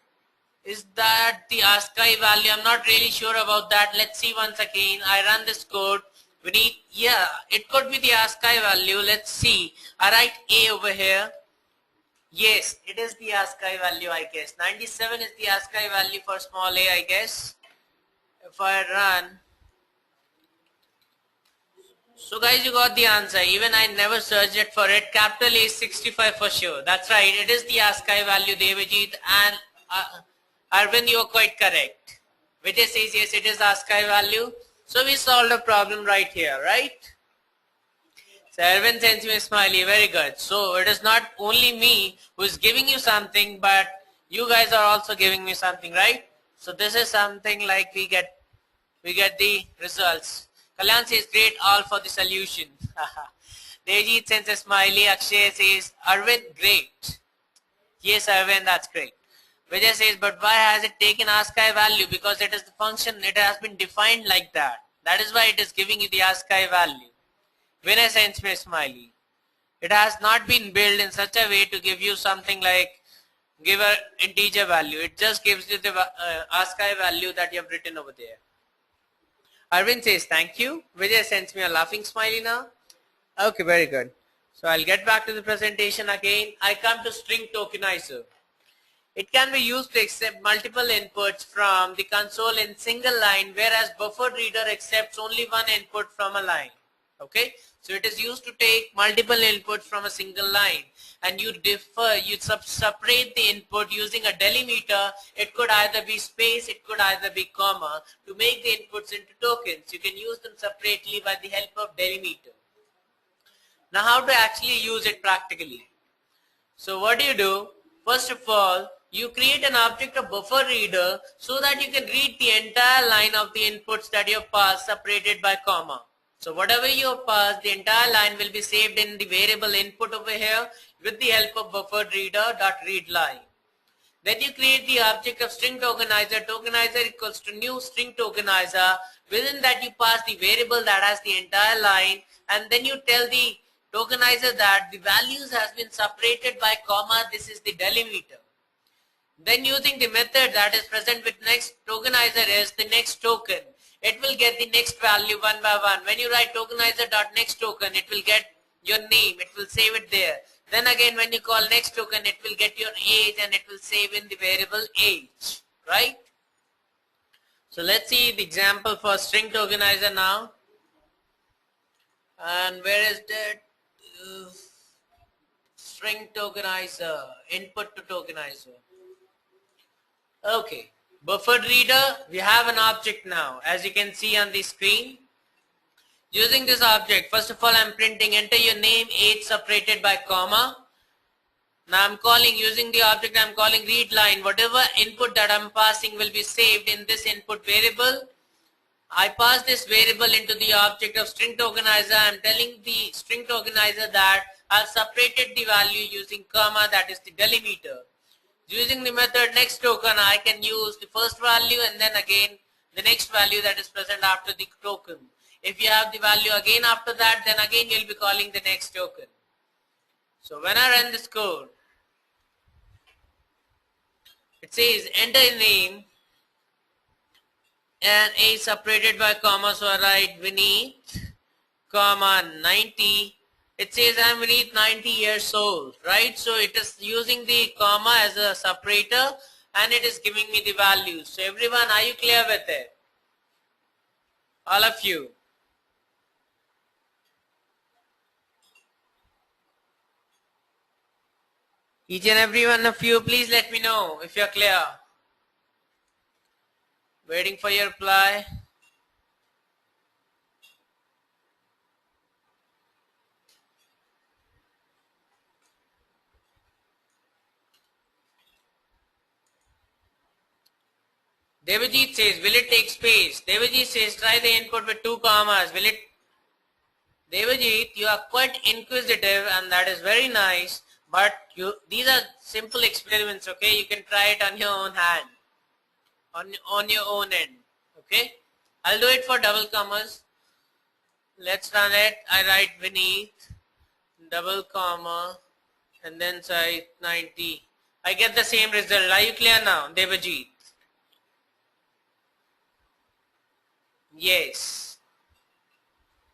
is that the ASCII value? I'm not really sure about that. Let's see once again. I run this code. We need, yeah, it could be the ASCII value. Let's see. I write A over here. Yes, it is the ASCII value, I guess. 97 is the ASCII value for small a, I guess. If I run. So guys, you got the answer. Even I never searched it for it. Capital A is 65 for sure. That's right. It is the ASCII value, Devajit. And Arvind, you are quite correct. Vijay says yes, it is ASCII value. So we solved a problem right here, right? So Arvind sends me a smiley. Very good. So it is not only me who is giving you something, but you guys are also giving me something, right? So this is something like we get the results. Kalyan says great, all for the solution. Dejit sends a smiley. Akshay says Arvind, great. Yes, Arvind, that's great. Vijay says, but why has it taken ASCII value? Because it is the function, it has been defined like that. That is why it is giving you the ASCII value. Vinay sends me a smiley. It has not been built in such a way to give you something like give an integer value. It just gives you the ASCII value that you have written over there. Arvind says thank you. Vijay sends me a laughing smiley now. Okay, very good. So I'll get back to the presentation again. I come to string tokenizer. It can be used to accept multiple inputs from the console in single line, whereas buffer reader accepts only one input from a line. Okay, so it is used to take multiple inputs from a single line, and you separate the input using a delimiter. It could either be space, it could either be comma, to make the inputs into tokens. You can use them separately by the help of delimiter. Now how to actually use it practically? So what do? First of all, you create an object of buffer reader so that you can read the entire line of the inputs that you have passed separated by comma. So whatever you have passed, the entire line will be saved in the variable input over here with the help of buffer reader.read line. Then you create the object of string tokenizer. Tokenizer equals to new string tokenizer. Within that you pass the variable that has the entire line, and then you tell the tokenizer that the values has been separated by comma. This is the delimiter. Then using the method that is present with next tokenizer is the next token. It will get the next value one by one. When you write tokenizer.next token, it will get your name. It will save it there. Then again, when you call next token, it will get your age and it will save in the variable age, right? So let's see the example for string tokenizer now. And where is that? String tokenizer, input to tokenizer. Okay, buffered reader, we have an object now, as you can see on the screen. Using this object, first of all, I'm printing enter your name, age separated by comma. Now I'm calling, using the object, I'm calling read line. Whatever input that I'm passing will be saved in this input variable. I pass this variable into the object of string tokenizer. I'm telling the string tokenizer that I've separated the value using comma, that is the delimiter. Using the method next token, I can use the first value and then again the next value that is present after the token. If you have the value again after that, then again you'll be calling the next token. So when I run this code, it says enter name and age separated by comma, so I write Vineet, comma 90. It says I'm Vineet 90 years old, right? So it is using the comma as a separator and it is giving me the values. So everyone, are you clear with it? All of you. Each and every one of you, please let me know if you're clear. Waiting for your reply. Devajit says, will it take space? Devajit says, try the input with 2 commas. Will it? Devajit, you are quite inquisitive and that is very nice. But these are simple experiments, okay? You can try it on your own hand. On your own end, okay? I'll do it for double commas. Let's run it. I write Vineet, double comma, and then say 90. I get the same result. Are you clear now, Devajit? Yes.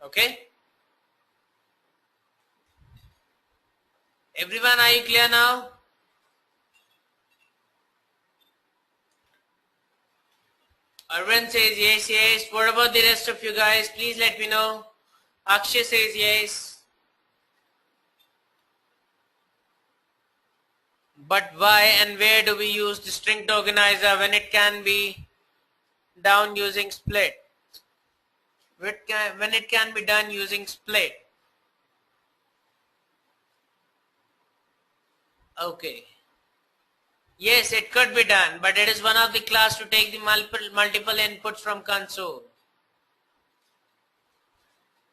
Okay. Everyone, are you clear now? Arvind says yes, yes. What about the rest of you guys? Please let me know. Akshay says yes. But why and where do we use the string tokenizer when it can be done using split? When it can be done using split. Okay. Yes, it could be done, but it is one of the class to take the multiple inputs from console.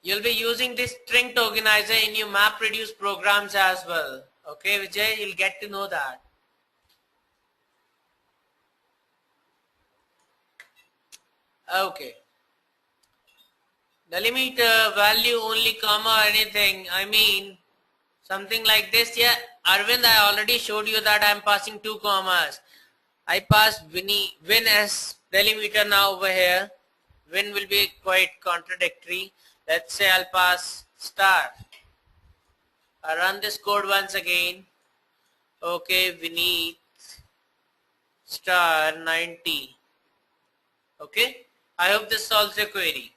You'll be using this string tokenizer in your MapReduce programs as well. Okay, Vijay, you'll get to know that. Okay. Delimiter value only comma or anything. I mean, something like this. Yeah, Arvind, I already showed you that I'm passing 2 commas. I passed win as delimiter now over here. Win will be quite contradictory. Let's say I'll pass star. I run this code once again. Okay, we need star 90. Okay, I hope this solves your query.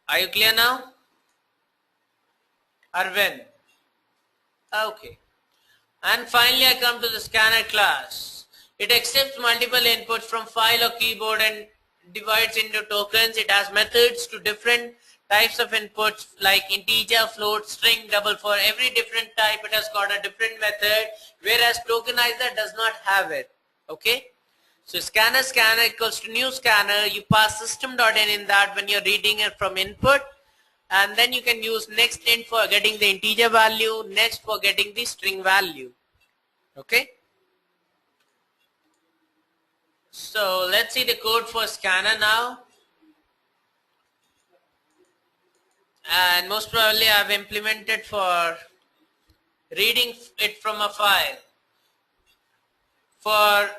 Are you clear now? Arvind? Okay. And finally I come to the scanner class. It accepts multiple inputs from file or keyboard and divides into tokens. It has methods to different types of inputs like integer, float, string, double. For every different type it has got a different method, whereas tokenizer does not have it. Okay. So scanner equals to new scanner. You pass system.in in that when you're reading it from input, and then you can use next int for getting the integer value, next for getting the string value. Okay. So let's see the code for scanner now. And most probably I've implemented for reading it from a file. For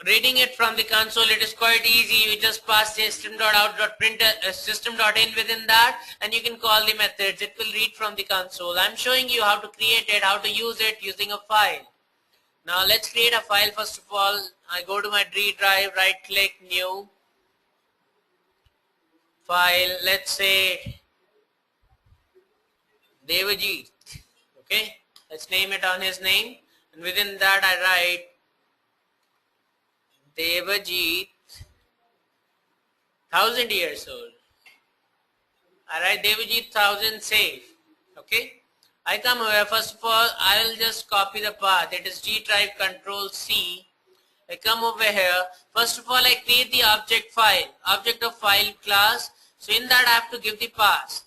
reading it from the console, it is quite easy. You just pass system.out.print system.in within that, and you can call the methods. It will read from the console. I'm showing you how to create it, how to use it using a file. Now let's create a file. First of all, I go to my D drive, right click, new file. Let's say Devajit. Okay, let's name it on his name, and within that I write Devajit 1000 years old. I write Devajit 1000 save. Okay. I come here. First of all, I will just copy the path. It is G drive Control C. I come over here. First of all, I create the object file, object of file class. So in that I have to give the path.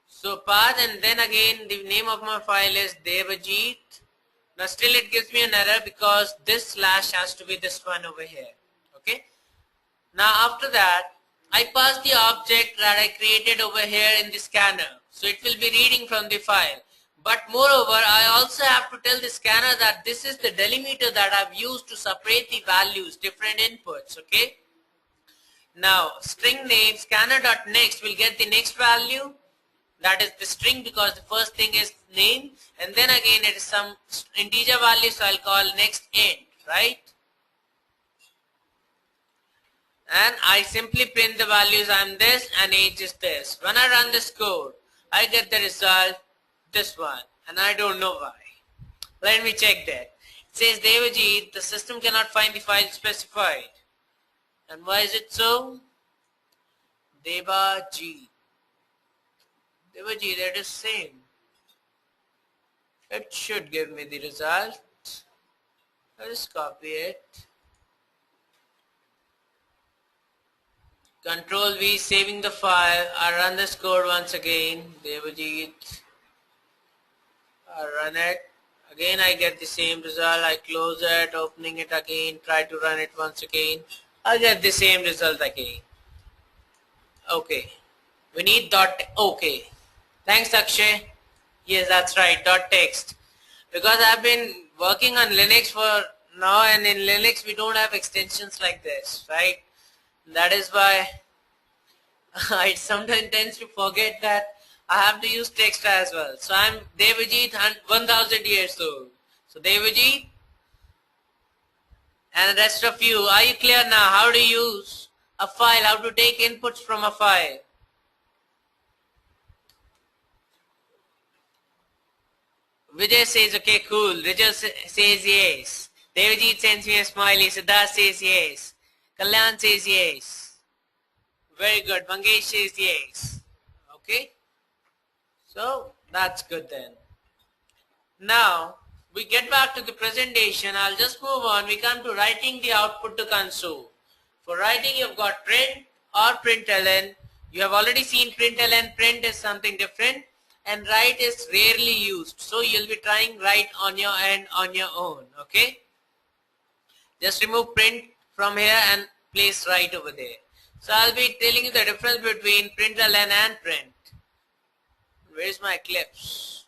So path, and then again the name of my file is Devajit. Now still it gives me an error because this slash has to be this one over here. Okay. Now after that, I pass the object that I created over here in the scanner. So it will be reading from the file. But moreover, I also have to tell the scanner that this is the delimiter that I've used to separate the values, different inputs. Okay. Now string name scanner.next will get the next value. That is the string because the first thing is name, and then again it is some integer value, so I'll call next int, right? And I simply print the values. I'm this and age is this. When I run this code, I get the result this one, and I don't know why. Let me check that. It says Devajit, the system cannot find the file specified. And why is it so? Devajit, that is same. It should give me the result. I'll just copy it. Control V, saving the file. I run this code once again. Devajit. I run it. Again I get the same result. I close it, opening it again, try to run it once again. I get the same result again. Okay. We need dot. Okay. Thanks, Akshay. Yes, that's right. Dot text. Because I've been working on Linux for now, and in Linux we don't have extensions like this, right? That is why I sometimes tend to forget that I have to use text as well. So I'm Devajit, 1000 years old. So Devajit and the rest of you, are you clear now? How to use a file? How to take inputs from a file? Vijay says, okay, cool. Vijay says yes. Devajit sends me a smiley. Siddharth says yes. Kalyan says yes. Very good. Mangesh says yes. Okay. So that's good then. Now we get back to the presentation. I'll just move on. We come to writing the output to console. For writing, you've got print or println. You have already seen println. Print is something different, and write is rarely used. So you'll be trying write on your end on your own. Okay. Just remove print from here and place write over there. So I'll be telling you the difference between println and print. Where's my clips?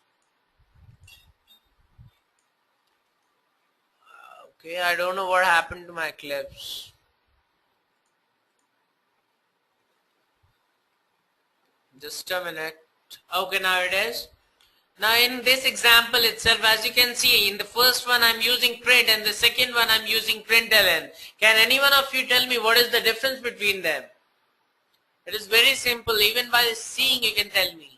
Okay, I don't know what happened to my clips. Just a minute. Okay, now it is. Now in this example itself, as you can see, in the first one I'm using print and the second one I'm using println. Can any one of you tell me what is the difference between them? It is very simple. Even by seeing you can tell me.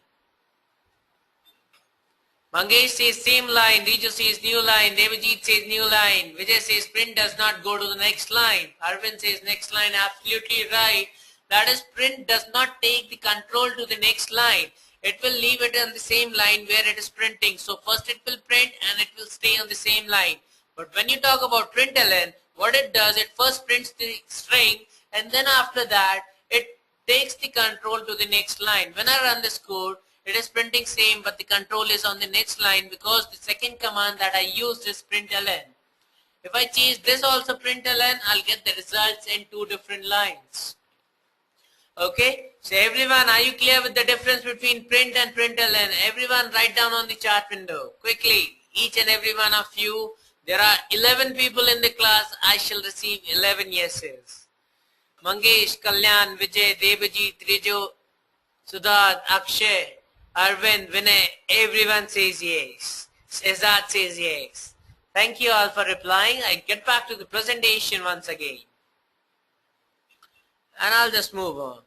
Mangesh says same line, Riju says new line, Devajit says new line, Vijay says print does not go to the next line, Arvind says next line, absolutely right. That is, print does not take the control to the next line. It will leave it on the same line where it is printing. So first it will print and it will stay on the same line. But when you talk about println, what it does, it first prints the string and then after that it takes the control to the next line. When I run this code, it is printing same, but the control is on the next line because the second command that I used is println. If I change this also println, I'll get the results in two different lines. Okay, so everyone, are you clear with the difference between print and println? Everyone write down on the chart window quickly, each and every one of you. There are 11 people in the class. I shall receive 11 yeses. Mangesh, Kalyan, Vijay, Devajit, Riju, Siddharth, Akshay, Arvind, Vinay, everyone says yes. Shehzad says yes. Thank you all for replying. I get back to the presentation once again. And I'll just move on.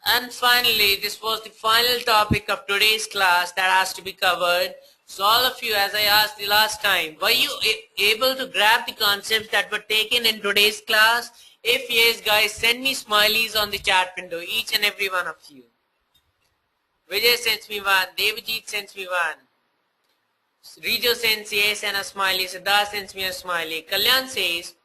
And finally, this was the final topic of today's class that has to be covered. So all of you, as I asked the last time, were you able to grab the concepts that were taken in today's class? If yes, guys, send me smileys on the chat window, each and every one of you. Vijay sends me one, Devajit sends me one, Riju sends yes and a smiley, Siddharth sends me a smiley. Kalyan says,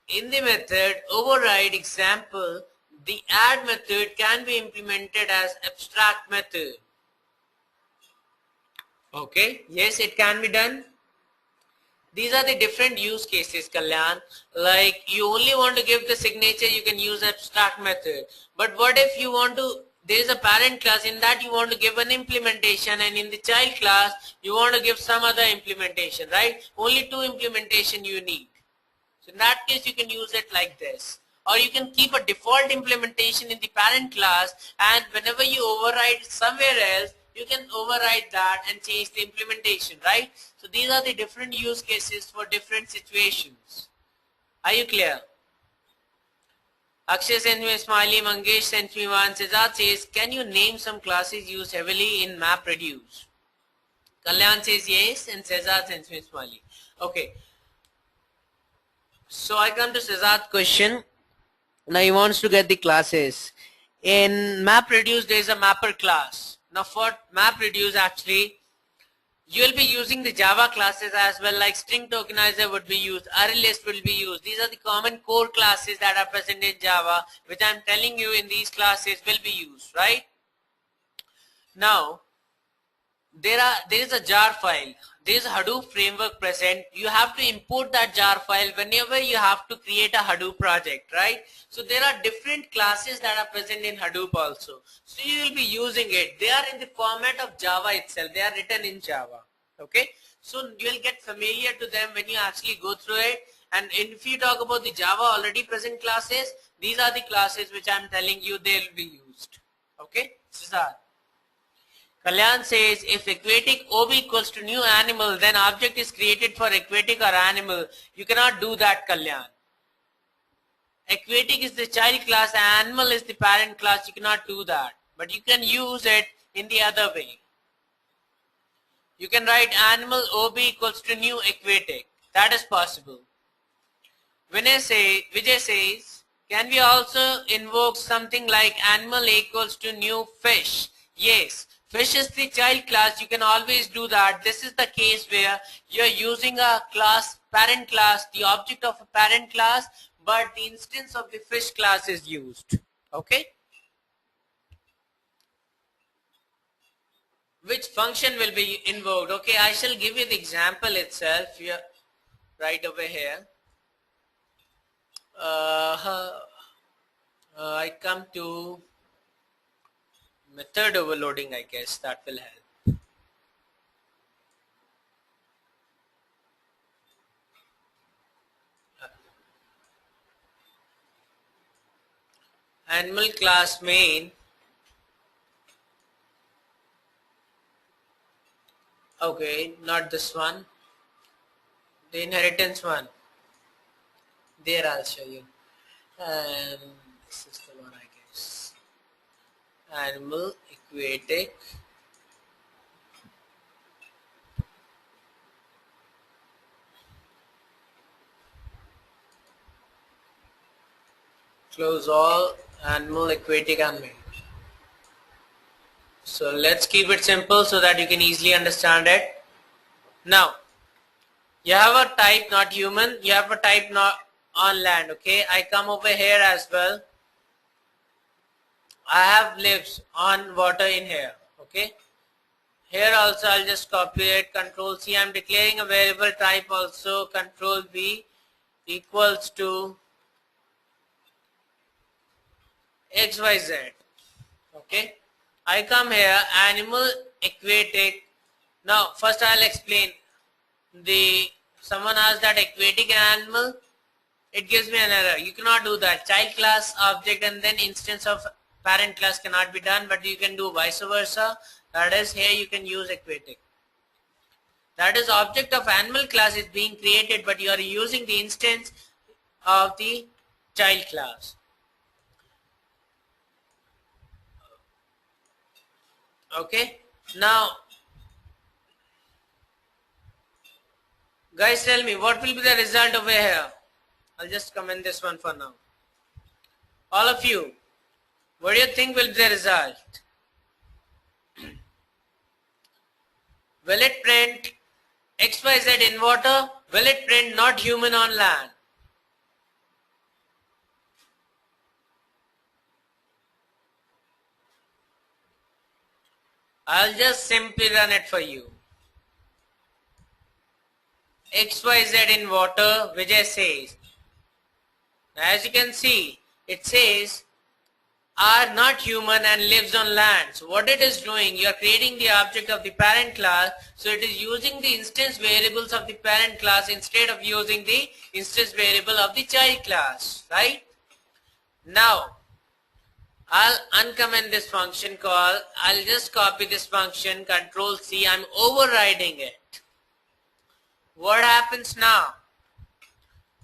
in the method override example, the add method can be implemented as abstract method. Okay, yes, it can be done. These are the different use cases, Kalyan. Like you only want to give the signature, you can use abstract method. But what if you want to, there is a parent class, in that you want to give an implementation, and in the child class you want to give some other implementation, right? Only two implementation you need. So in that case you can use it like this. Or you can keep a default implementation in the parent class, and whenever you override somewhere else, you can override that and change the implementation, right? So these are the different use cases for different situations. Are you clear? Akshay sent me a smiley, Mangesh sent me one. Shehzad says, can you name some classes used heavily in MapReduce? Kalyan says yes, and Shehzad sends me a smiley. Okay. So I come to Shehzad's question. Now he wants to get the classes. In MapReduce, there is a mapper class. Now for MapReduce, actually, you will be using the Java classes as well, like string tokenizer would be used, ArrayList will be used. These are the common core classes that are present in Java, which I am telling you in these classes will be used, right? Now, there is a jar file. this Hadoop framework present, you have to import that jar file whenever you have to create a Hadoop project, right? So there are different classes that are present in Hadoop also. So you will be using it. They are in the format of Java itself. They are written in Java. Okay. So you will get familiar to them when you actually go through it. And if you talk about the Java already present classes, these are the classes which I am telling you they will be used. Okay. These are. Kalyan says if aquatic OB equals to new animal, then object is created for aquatic or animal. You cannot do that, Kalyan. Aquatic is the child class, animal is the parent class. You cannot do that. But you can use it in the other way. You can write animal OB equals to new aquatic. That is possible. Vijay says, can we also invoke something like animal equals to new fish? Yes. Fish is the child class. You can always do that. This is the case where you're using a class, parent class, the object of a parent class, but the instance of the fish class is used. Okay. Which function will be invoked? Okay, I shall give you the example itself here, right over here. I come to method overloading, I guess that will help. Animal class main. Okay, not this one. The inheritance one. There I'll show you. And this is the one, I guess. Animal aquatic. Close all, animal aquatic and main. So let's keep it simple so that you can easily understand it. Now, you have a type not human, you have a type not on land. Okay, I come over here as well. I have lives on water in here. Okay, here also I'll just copy it, control C. I'm declaring a variable type also, control V equals to XYZ. Okay, I come here, animal aquatic. Now first I'll explain. Someone asked that aquatic animal, it gives me an error. You cannot do that. Child class object and then instance of parent class cannot be done, but you can do vice versa. That is, here you can use aquatic. That is, object of animal class is being created, but you are using the instance of the child class. Okay, now guys, tell me what will be the result over here. I'll just comment this one for now. All of you, what do you think will be the result? Will it print XYZ in water? Will it print not human on land? I'll just simply run it for you. XYZ in water, Vijay says. As you can see, it says are not human and lives on land. So what it is doing, you are creating the object of the parent class, so it is using the instance variables of the parent class instead of using the instance variable of the child class, right? Now, I'll uncomment this function call. I'll just copy this function, control C. I'm overriding it. What happens now?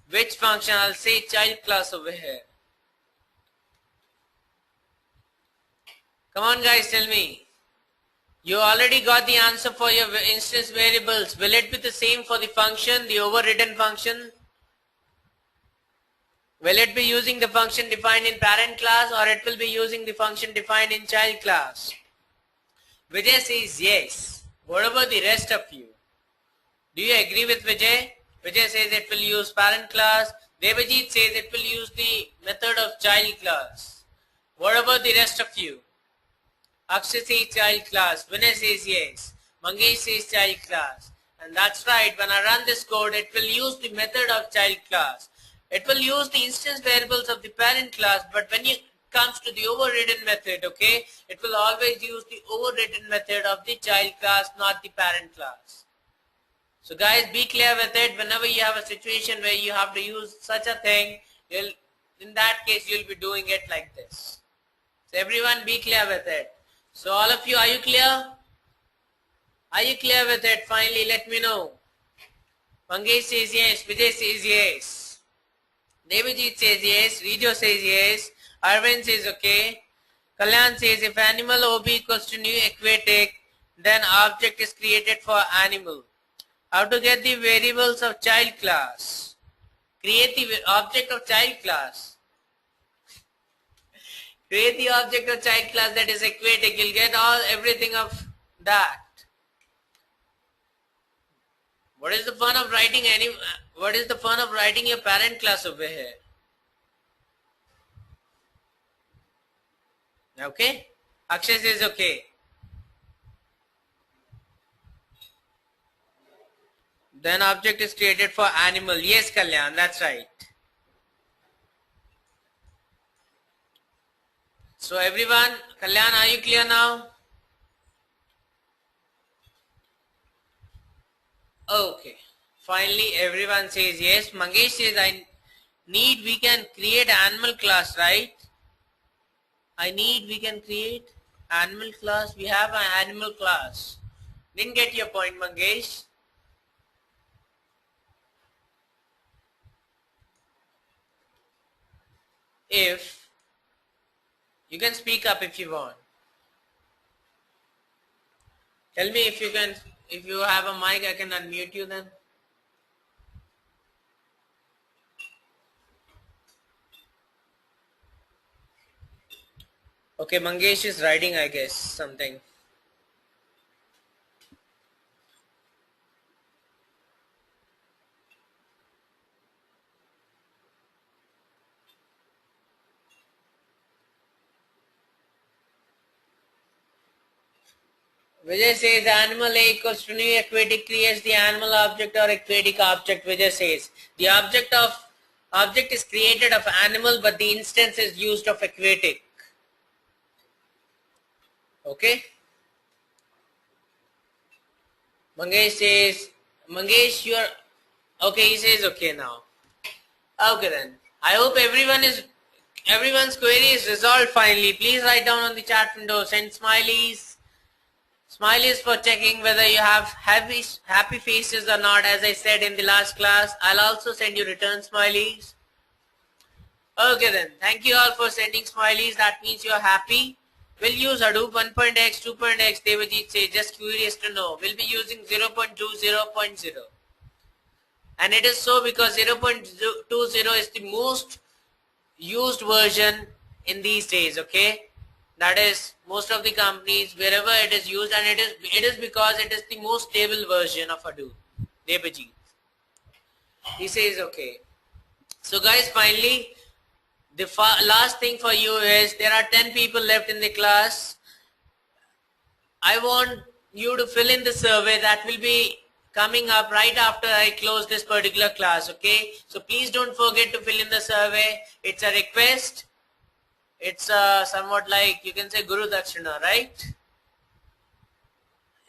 Which function? I'll say child class over here. Come on guys, tell me. You already got the answer for your instance variables. Will it be the same for the function, the overridden function? Will it be using the function defined in parent class, or it will be using the function defined in child class? Vijay says yes. What about the rest of you? Do you agree with Vijay? Vijay says it will use parent class. Devajit says it will use the method of child class. What about the rest of you? Akshay says child class. Vinay says yes. Mangesh says child class. And that's right, when I run this code, it will use the method of child class. It will use the instance variables of the parent class, but when it comes to the overridden method, okay, it will always use the overridden method of the child class, not the parent class. So guys, be clear with it. Whenever you have a situation where you have to use such a thing, in that case, you'll be doing it like this. So everyone be clear with it. So all of you, are you clear? Are you clear with it? Finally, let me know. Mangesh says yes. Vijay says yes. Devajit says yes. Rijo says yes. Arvind says okay. Kalyan says if animal OB equals to new aquatic, then object is created for animal. How to get the variables of child class? Create the object of child class. Create the object of child class that is aquatic. You'll get everything of that. What is the fun of writing your parent class over here? Okay? Akshay says okay. Then object is created for animal. Yes, Kalyan, that's right. So everyone, Kalyan, are you clear now? Okay. Finally, everyone says yes. Mangesh says we can create animal class, right? We can create animal class. We have an animal class. Didn't get your point, Mangesh. If you can speak up if you want. Tell me if you have a mic, I can unmute you then. Okay, Mangesh is writing, I guess, something. Vijay says animal A equals to new aquatic creates the animal object or aquatic object. Vijay says the object is created of animal, but the instance is used of aquatic. Okay. Mangesh says, you're okay. He says okay now. Okay then. I hope everyone's query is resolved finally. Please write down on the chat window. Send smileys. Smileys for checking whether you have happy faces or not. As I said in the last class, I'll also send you return smileys. Okay then. Thank you all for sending smileys. That means you're happy. We'll use Hadoop 1.x, 2.x. Devajit says, just curious to know. We'll be using 0.2, 0.0. And it is so because 0.20 is the most used version in these days, okay? That is, most of the companies, wherever it is used, and it is because it is the most stable version of Hadoop. Devajit. He says okay. So guys, finally, the last thing for you is there are 10 people left in the class. I want you to fill in the survey that will be coming up right after I close this particular class, okay? So please don't forget to fill in the survey. It's a request. It's somewhat like, you can say Guru Dakshina, right?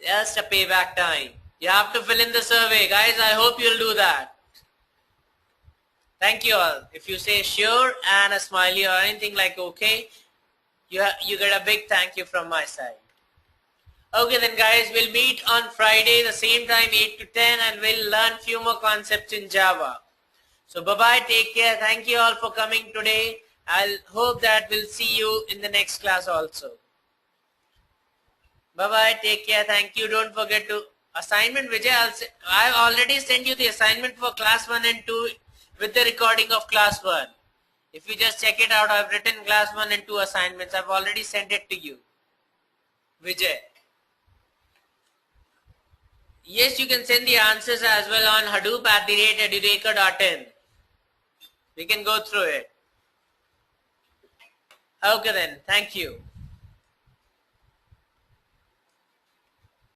Just a payback time. You have to fill in the survey. Guys, I hope you'll do that. Thank you all. If you say sure and a smiley or anything like okay, you get a big thank you from my side. Okay then guys, we'll meet on Friday the same time 8 to 10 and we'll learn few more concepts in Java. So bye bye, take care. Thank you all for coming today. I'll hope that we'll see you in the next class also. Bye bye, take care. Thank you. Don't forget to assignment Vijay. I've already sent you the assignment for class 1 and 2 with the recording of class 1. If you just check it out, I've written class 1 and 2 assignments. I've already sent it to you. Vijay. Yes, you can send the answers as well on hadoop@edureka.in. We can go through it. Okay then, thank you.